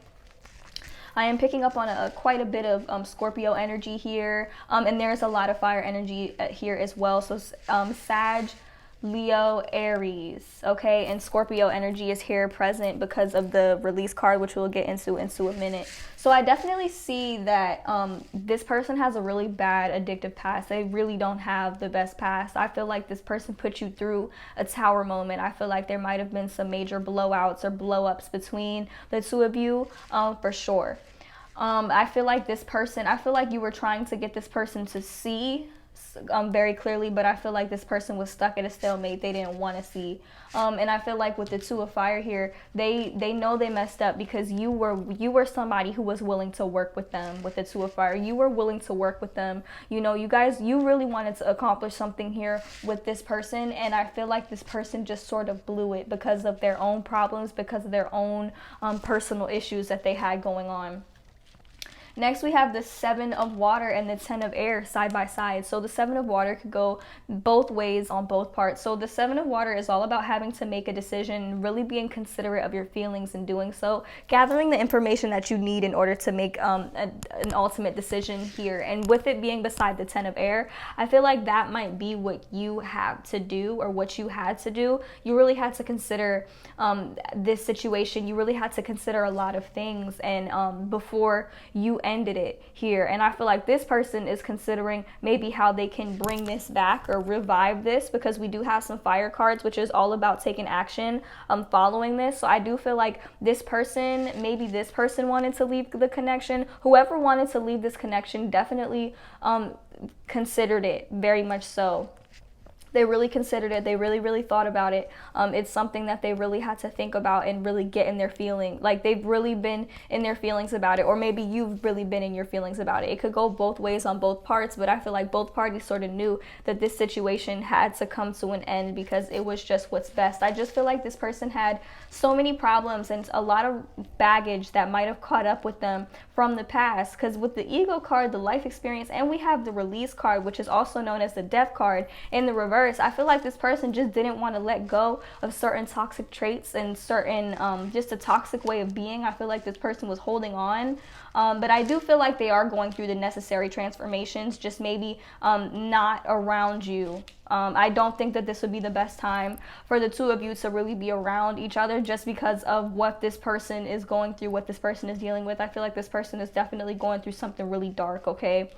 I am picking up on quite a bit of Scorpio energy here, and there's a lot of fire energy here as well. So Sag, Leo, Aries, okay, and Scorpio energy is here present because of the release card, which we'll get into a minute. So I definitely see that this person has a really bad addictive past. They really don't have the best past. I feel like this person put you through a tower moment. I feel like there might have been some major blowouts or blow-ups between the 2 of you, for sure. I feel like this person, I feel like you were trying to get this person to see very clearly, but I feel like this person was stuck at a stalemate. They didn't want to see, and I feel like with the 2 of fire here, they know they messed up, because you were somebody who was willing to work with them. With the 2 of fire, you were willing to work with them. You know, you guys, you really wanted to accomplish something here with this person, and I feel like this person just sort of blew it because of their own problems, because of their own personal issues that they had going on. Next, we have the 7 of water and the 10 of air side by side. So the 7 of water could go both ways on both parts. So the 7 of water is all about having to make a decision, really being considerate of your feelings in doing so, gathering the information that you need in order to make an ultimate decision here. And with it being beside the 10 of air, I feel like that might be what you have to do, or what you had to do. You really had to consider this situation. You really had to consider a lot of things, and before you ended it here. And I feel like this person is considering maybe how they can bring this back or revive this, because we do have some fire cards, which is all about taking action following this. So I do feel like this person, maybe this person wanted to leave the connection. Whoever wanted to leave this connection definitely considered it, very much so. They really considered it. They really thought about it. It's something that they really had to think about and really get in their feeling. Like, they've really been in their feelings about it, or maybe you've really been in your feelings about it. It could go both ways on both parts, but I feel like both parties sort of knew that this situation had to come to an end, because it was just what's best. I just feel like this person had so many problems and a lot of baggage that might have caught up with them from the past, because with the ego card, the life experience, and we have the release card, which is also known as the death card in the reverse, reverse, I feel like this person just didn't want to let go of certain toxic traits and certain just a toxic way of being. I feel like this person was holding on, but I do feel like they are going through the necessary transformations, just maybe not around you. I don't think that this would be the best time for the two of you to really be around each other, just because of what this person is going through, what this person is dealing with. I feel like this person is definitely going through something really dark, okay?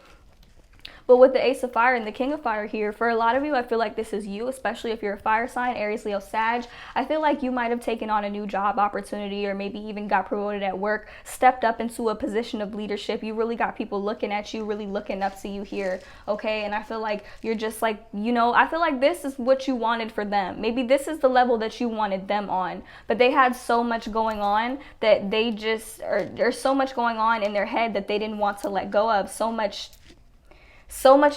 But with the Ace of Fire and the King of Fire here, for a lot of you, I feel like this is you, especially if you're a fire sign, Aries, Leo, Sag. I feel like you might have taken on a new job opportunity, or maybe even got promoted at work, stepped up into a position of leadership. You really got people looking at you, really looking up to you here, okay? And I feel like you're just like, you know, I feel like this is what you wanted for them. Maybe this is the level that you wanted them on, but they had so much going on that they just, or there's so much going on in their head that they didn't want to let go of, so much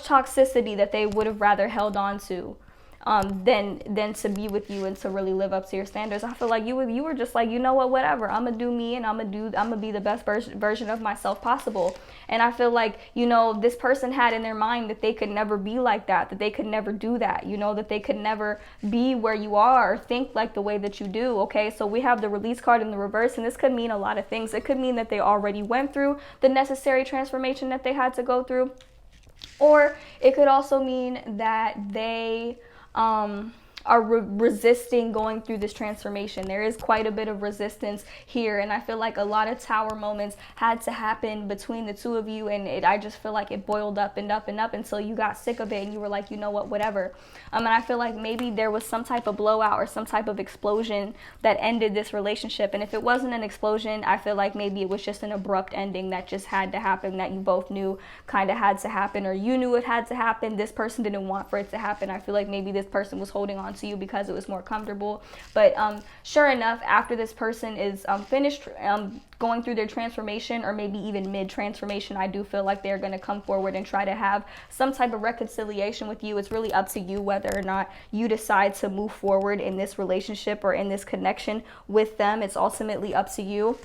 toxicity that they would have rather held on to than to be with you and to really live up to your standards. I feel like you were just like, you know what, whatever, I'm gonna do me, and I'm gonna be the best version of myself possible. And I feel like, you know, this person had in their mind that they could never be like that they could never do that, you know, that they could never be where you are or think like the way that you do, okay? So we have the Release card in the reverse, and this could mean a lot of things. It could mean that they already went through the necessary transformation that they had to go through. Or it could also mean that they are resisting going through this transformation. There is quite a bit of resistance here, and I feel like a lot of tower moments had to happen between the two of you, and I just feel like it boiled up and up and up until you got sick of it and you were like, you know what, whatever. And I feel like maybe there was some type of blowout or some type of explosion that ended this relationship. And if it wasn't an explosion, I feel like maybe it was just an abrupt ending that just had to happen, that you both knew kind of had to happen, or you knew it had to happen. This person didn't want for it to happen. I feel like maybe this person was holding on to you because it was more comfortable. But sure enough, after this person is finished going through their transformation, or maybe even mid-transformation, I do feel like they're going to come forward and try to have some type of reconciliation with you. It's really up to you whether or not you decide to move forward in this relationship or in this connection with them. It's ultimately up to you.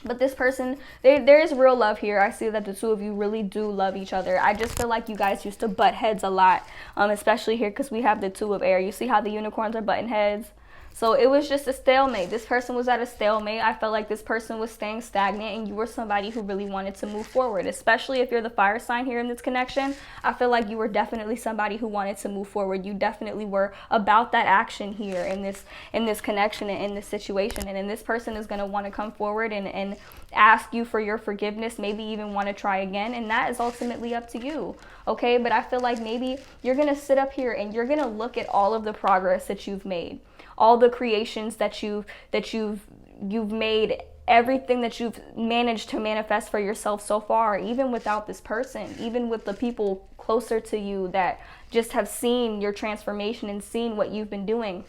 But this person, there is real love here. I see that the two of you really do love each other. I just feel like you guys used to butt heads a lot, especially here because we have the Two of Air. You see how the unicorns are butting heads? So it was just a stalemate. This person was at a stalemate. I felt like this person was staying stagnant, and you were somebody who really wanted to move forward, especially if you're the fire sign here in this connection. I feel like you were definitely somebody who wanted to move forward. You definitely were about that action here in this connection and in this situation. And then this person is going to want to come forward and ask you for your forgiveness, maybe even want to try again. And that is ultimately up to you. Okay, but I feel like maybe you're going to sit up here and you're going to look at all of the progress that you've made, all the creations that you've made, everything that you've managed to manifest for yourself so far, even without this person, even with the people closer to you that just have seen your transformation and seen what you've been doing.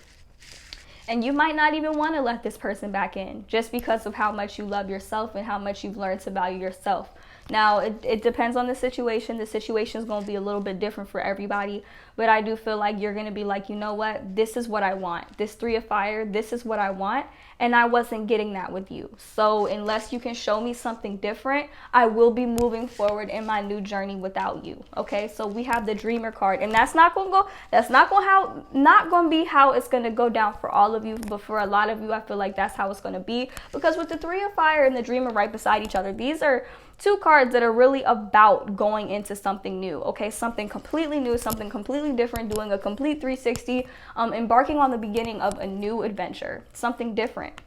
And you might not even want to let this person back in, just because of how much you love yourself and how much you've learned to value yourself. Now, it depends on the situation. The situation is going to be a little bit different for everybody. But I do feel like you're going to be like, you know what? This is what I want. This Three of Fire, this is what I want. And I wasn't getting that with you. So unless you can show me something different, I will be moving forward in my new journey without you. Okay, so we have the Dreamer card. And that's not going to be how it's going to go down for all of you. But for a lot of you, I feel like that's how it's going to be. Because with the Three of Fire and the Dreamer right beside each other, these are two cards that are really about going into something new, okay? Something completely new, something completely different, doing a complete 360, embarking on the beginning of a new adventure, something different.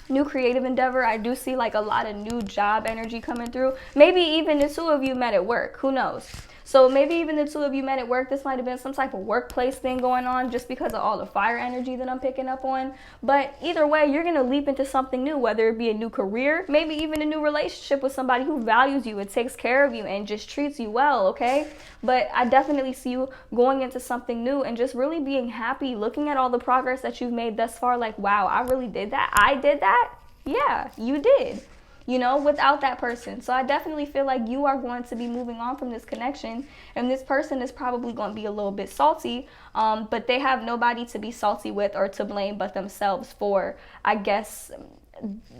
New creative endeavor. I do see like a lot of new job energy coming through. Maybe even the two of you met at work, who knows? So maybe even the two of you met at work. This might have been some type of workplace thing going on just because of all the fire energy that I'm picking up on. But either way, you're going to leap into something new, whether it be a new career, maybe even a new relationship with somebody who values you and takes care of you and just treats you well, okay? But I definitely see you going into something new and just really being happy, looking at all the progress that you've made thus far, like, wow, I really did that. I did that? Yeah, you did. You know, without that person. So I definitely feel like you are going to be moving on from this connection, and this person is probably going to be a little bit salty, but they have nobody to be salty with or to blame but themselves for, I guess,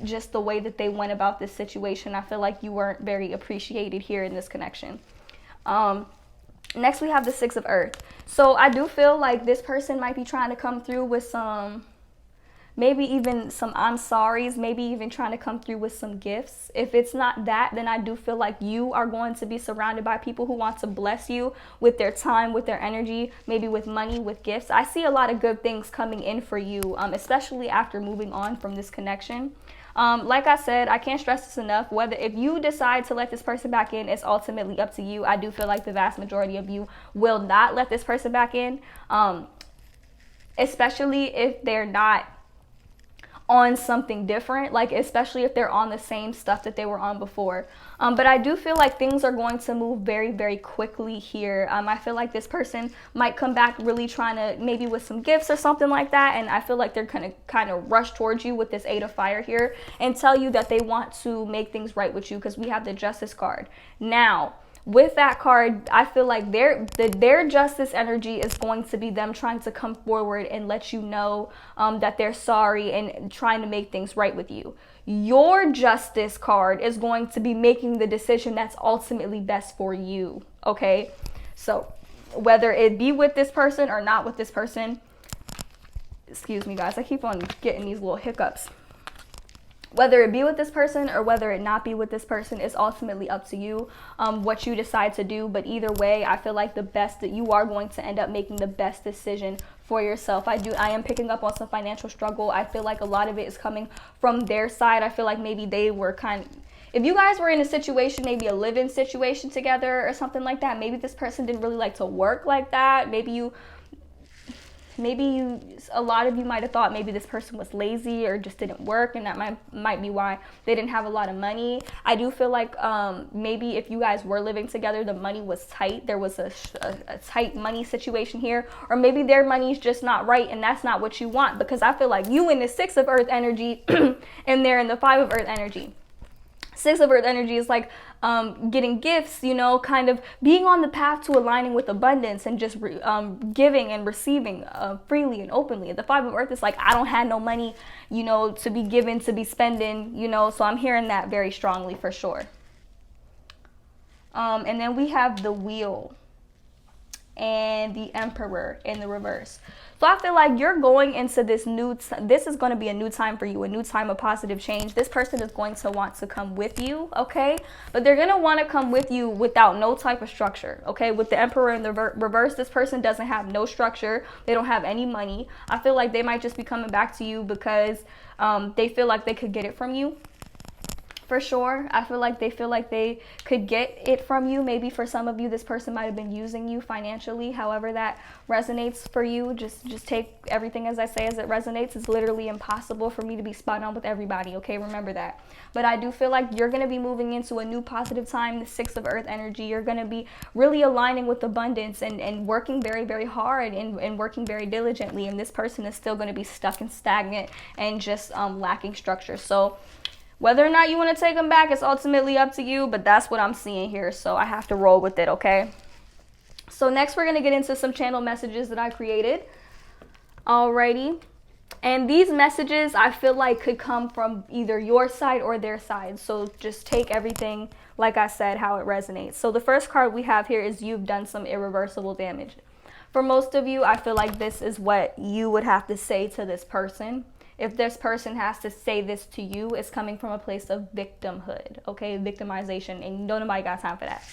just the way that they went about this situation. I feel like you weren't very appreciated here in this connection. Next, we have the Six of Earth. So I do feel like this person might be trying to come through with some, maybe even some I'm sorry's, maybe even trying to come through with some gifts. If it's not that, then I do feel like you are going to be surrounded by people who want to bless you with their time, with their energy, maybe with money, with gifts. I see a lot of good things coming in for you, especially after moving on from this connection. Like I said, I can't stress this enough. Whether if you decide to let this person back in, it's ultimately up to you. I do feel like the vast majority of you will not let this person back in, especially if they're not on something different, like especially if they're on the same stuff that they were on before. But I do feel like things are going to move very, very quickly here. I feel like this person might come back really trying to, maybe with some gifts or something like that, and I feel like they're gonna kind of rush towards you with this Eight of Fire here and tell you that they want to make things right with you, because we have the Justice card. Now, with that card, I feel like their justice energy is going to be them trying to come forward and let you know that they're sorry and trying to make things right with you. Your Justice card is going to be making the decision that's ultimately best for you, okay? So whether it be with this person or not with this person, excuse me guys, I keep on getting these little hiccups. Whether it be with this person or whether it not be with this person is ultimately up to you, what you decide to do. But either way, I feel like the best that you are going to end up making the best decision for yourself. I am picking up on some financial struggle. I feel like a lot of it is coming from their side. I feel like maybe they were if you guys were in a situation, maybe a live-in situation together or something like that, maybe this person didn't really like to work like that. A lot of you might have thought maybe this person was lazy or just didn't work, and that might be why they didn't have a lot of money. I do feel like maybe if you guys were living together, the money was tight. There was a tight money situation here, or maybe their money's just not right, and that's not what you want, because I feel like you in the Six of Earth energy and they're in the Five of Earth energy. Six of Earth energy is like getting gifts, you know, kind of being on the path to aligning with abundance and just giving and receiving freely and openly. The Five of Earth is like, I don't have no money, you know, to be given, to be spending, you know, so I'm hearing that very strongly for sure. And then we have the Wheel and the Emperor in the reverse. So I feel like you're going into this this is going to be a new time for you, a new time of positive change. This person is going to want to come with you, okay? But they're going to want to come with you without no type of structure, okay? With the Emperor in the reverse, this person doesn't have no structure. They don't have any money. I feel like they might just be coming back to you because they feel like they could get it from you. For sure. I feel like they could get it from you. Maybe for some of you, this person might have been using you financially. However that resonates for you, just take everything as I say as it resonates. It's literally impossible for me to be spot on with everybody, okay? Remember that. But I do feel like you're going to be moving into a new positive time, the Six of Earth energy. You're going to be really aligning with abundance and working very, very hard and working very diligently. And this person is still going to be stuck and stagnant and just lacking structure. So whether or not you want to take them back, it's ultimately up to you, but that's what I'm seeing here, so I have to roll with it, okay? So next we're going to get into some channel messages that I created. Alrighty. And these messages I feel like could come from either your side or their side, so just take everything, like I said, how it resonates. So the first card we have here is you've done some irreversible damage. For most of you, I feel like this is what you would have to say to this person. If this person has to say this to you, it's coming from a place of victimhood, okay? Victimization, and don't nobody got time for that,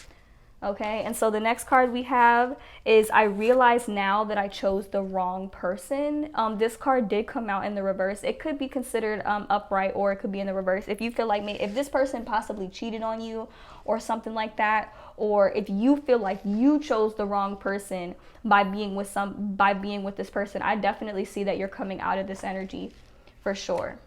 okay? And so the next card we have is I realize now that I chose the wrong person. This card did come out in the reverse. It could be considered upright, or it could be in the reverse. If you feel like if this person possibly cheated on you or something like that, or if you feel like you chose the wrong person by being with this person, I definitely see that you're coming out of this energy. For sure.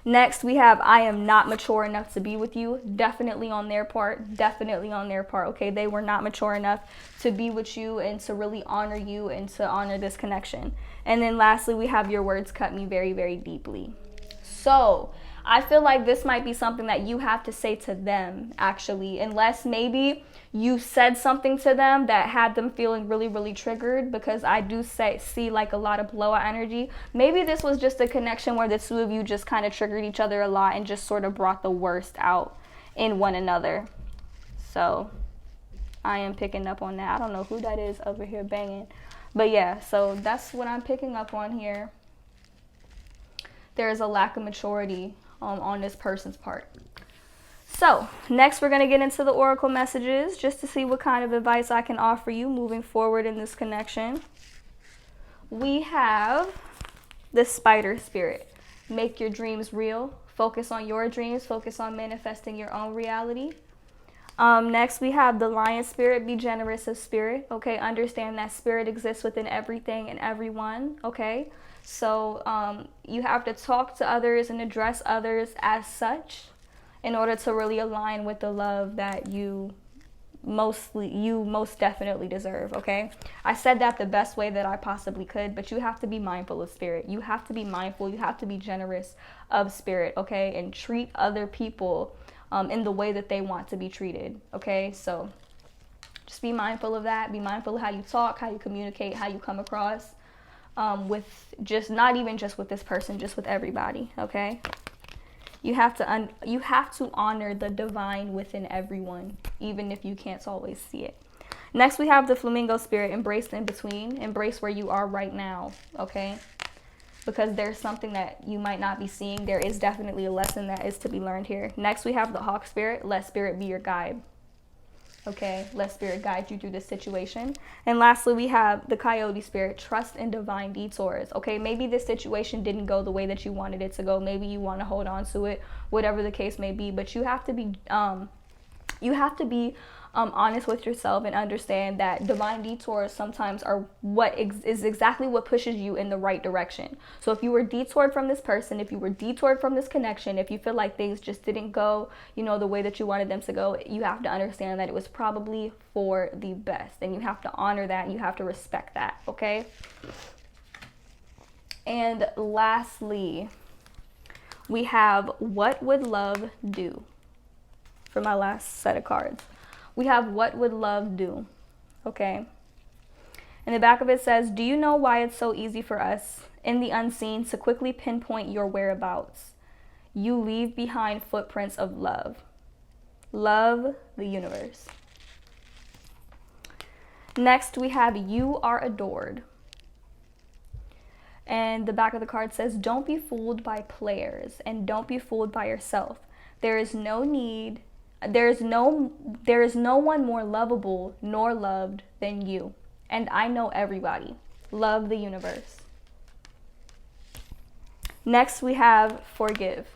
Next, we have I am not mature enough to be with you. Definitely on their part. Definitely on their part. Okay, they were not mature enough to be with you and to really honor you and to honor this connection. And then lastly, we have your words cut me very, very deeply. So I feel like this might be something that you have to say to them, actually, unless maybe you said something to them that had them feeling really, really triggered, because I do see like a lot of blowout energy. Maybe this was just a connection where the two of you just kind of triggered each other a lot and just sort of brought the worst out in one another. So I am picking up on that. I don't know who that is over here banging. But yeah, so that's what I'm picking up on here. There's a lack of maturity on this person's part. So next we're going to get into the oracle messages just to see what kind of advice I can offer you moving forward in this connection. We have the spider spirit. Make your dreams real. Focus on your dreams. Focus on manifesting your own reality. Next we have the lion spirit. Be generous of spirit. Okay, understand that spirit exists within everything and everyone. Okay, so you have to talk to others and address others as such in order to really align with the love that you most definitely deserve. Okay, I said that the best way that I possibly could, but you have to be mindful of spirit. You have to be mindful. You have to be generous of spirit. Okay, and treat other people in the way that they want to be treated. Okay, so just be mindful of that. Be mindful of how you talk, how you communicate, how you come across with just not even just with this person, just with everybody. Okay, you have to honor the divine within everyone, even if you can't always see it. Next we have the flamingo spirit. Embrace the in-between. Embrace where you are right now. Okay, because there's something that you might not be seeing. There is definitely a lesson that is to be learned here. Next we have the hawk spirit. Let spirit be your guide. Okay, let spirit guide you through this situation. And lastly we have the coyote spirit. Trust in divine detours. Okay, maybe this situation didn't go the way that you wanted it to go. Maybe you want to hold on to it, whatever the case may be, but you have to be honest with yourself and understand that divine detours sometimes are is exactly what pushes you in the right direction. So if you were detoured from this person, if you were detoured from this connection, if you feel like things just didn't go, the way that you wanted them to go, you have to understand that it was probably for the best, and you have to honor that and you have to respect that. Okay. And lastly, we have what would love do for my last set of cards. We have what would love do. Okay. In the back of it says, do you know why it's so easy for us in the unseen to quickly pinpoint your whereabouts? You leave behind footprints of love. Love the universe. Next we have you are adored. And the back of the card says, don't be fooled by players and don't be fooled by yourself. There is no one more lovable nor loved than you. And I know everybody. Love the universe. Next we have forgive.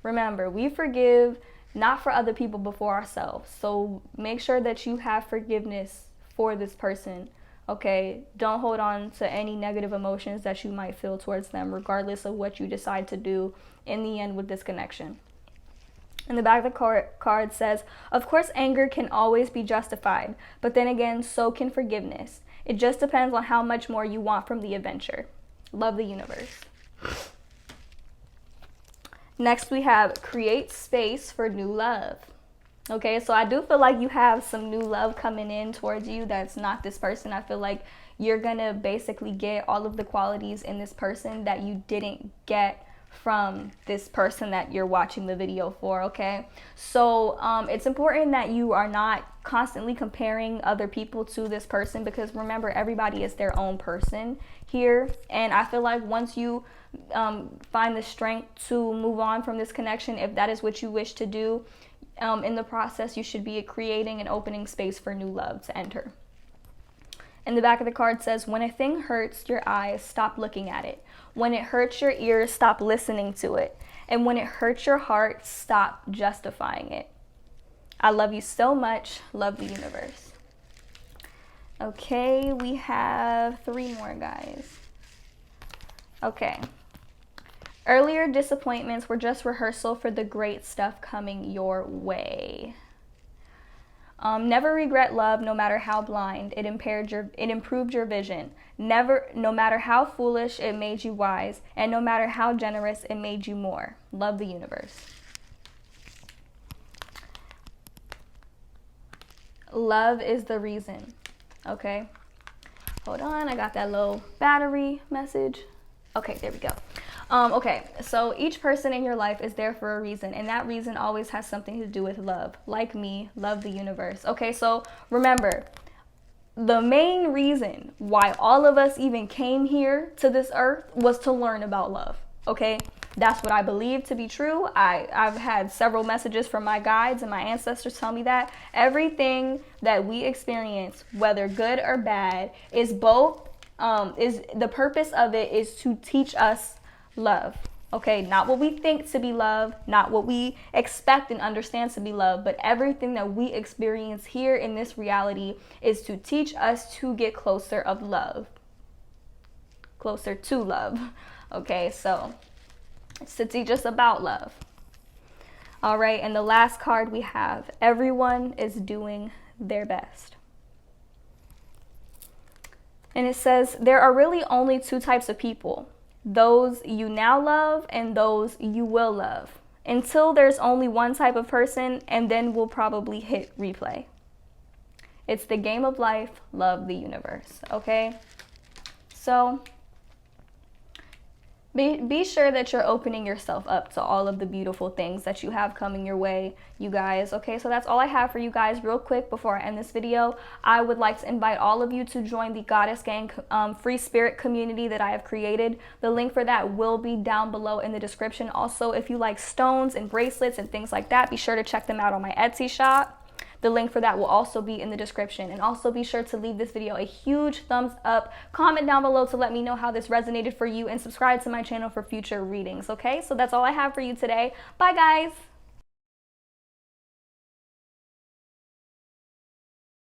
Remember, we forgive not for other people before ourselves. So make sure that you have forgiveness for this person. Okay, don't hold on to any negative emotions that you might feel towards them, regardless of what you decide to do in the end with this connection. And the back of the card says, of course, anger can always be justified, but then again, so can forgiveness. It just depends on how much more you want from the adventure. Love the universe. Next, we have create space for new love. Okay, so I do feel like you have some new love coming in towards you that's not this person. I feel like you're going to basically get all of the qualities in this person that you didn't get from this person that you're watching the video for. Okay, so it's important that you are not constantly comparing other people to this person, because remember, everybody is their own person here. And I feel like once you find the strength to move on from this connection, if that is what you wish to do, in the process, you should be creating and opening space for new love to enter. And the back of the card says, when a thing hurts your eyes, stop looking at it. When it hurts your ears, stop listening to it. And when it hurts your heart, stop justifying it. I love you so much. Love the universe. Okay, we have 3 more, guys. Okay. Earlier disappointments were just rehearsal for the great stuff coming your way. Never regret love, no matter how blind. It improved your vision. No matter how foolish, it made you wise. And no matter how generous, it made you more. Love the universe. Love is the reason. Okay. Hold on, I got that little battery message. Okay, there we go. Okay, so each person in your life is there for a reason, and that reason always has something to do with love. Like me, love the universe. Okay, so remember, the main reason why all of us even came here to this earth was to learn about love. Okay, that's what I believe to be true. I've had several messages from my guides and my ancestors tell me that everything that we experience, whether good or bad, is both is the purpose of it is to teach us love. Okay, not what we think to be love, not what we expect and understand to be love, but everything that we experience here in this reality is to teach us to get closer of love, closer to love. Okay, so it's to teach us about love. All right, and the last card we have, everyone is doing their best. And it says, there are really only two types of people. Those you now love and those you will love. Until there's only one type of person, and then we'll probably hit replay. It's the game of life, love the universe, okay? So be sure that you're opening yourself up to all of the beautiful things that you have coming your way, you guys. Okay, so that's all I have for you guys. Real quick, before I end this video, I would like to invite all of you to join the Goddess Gang free spirit community that I have created. The link for that will be down below in the description. Also, if you like stones and bracelets and things like that, be sure to check them out on my Etsy shop. The link for that will also be in the description. And also be sure to leave this video a huge thumbs up, comment down below to let me know how this resonated for you, and subscribe to my channel for future readings, okay? So that's all I have for you today. Bye, guys.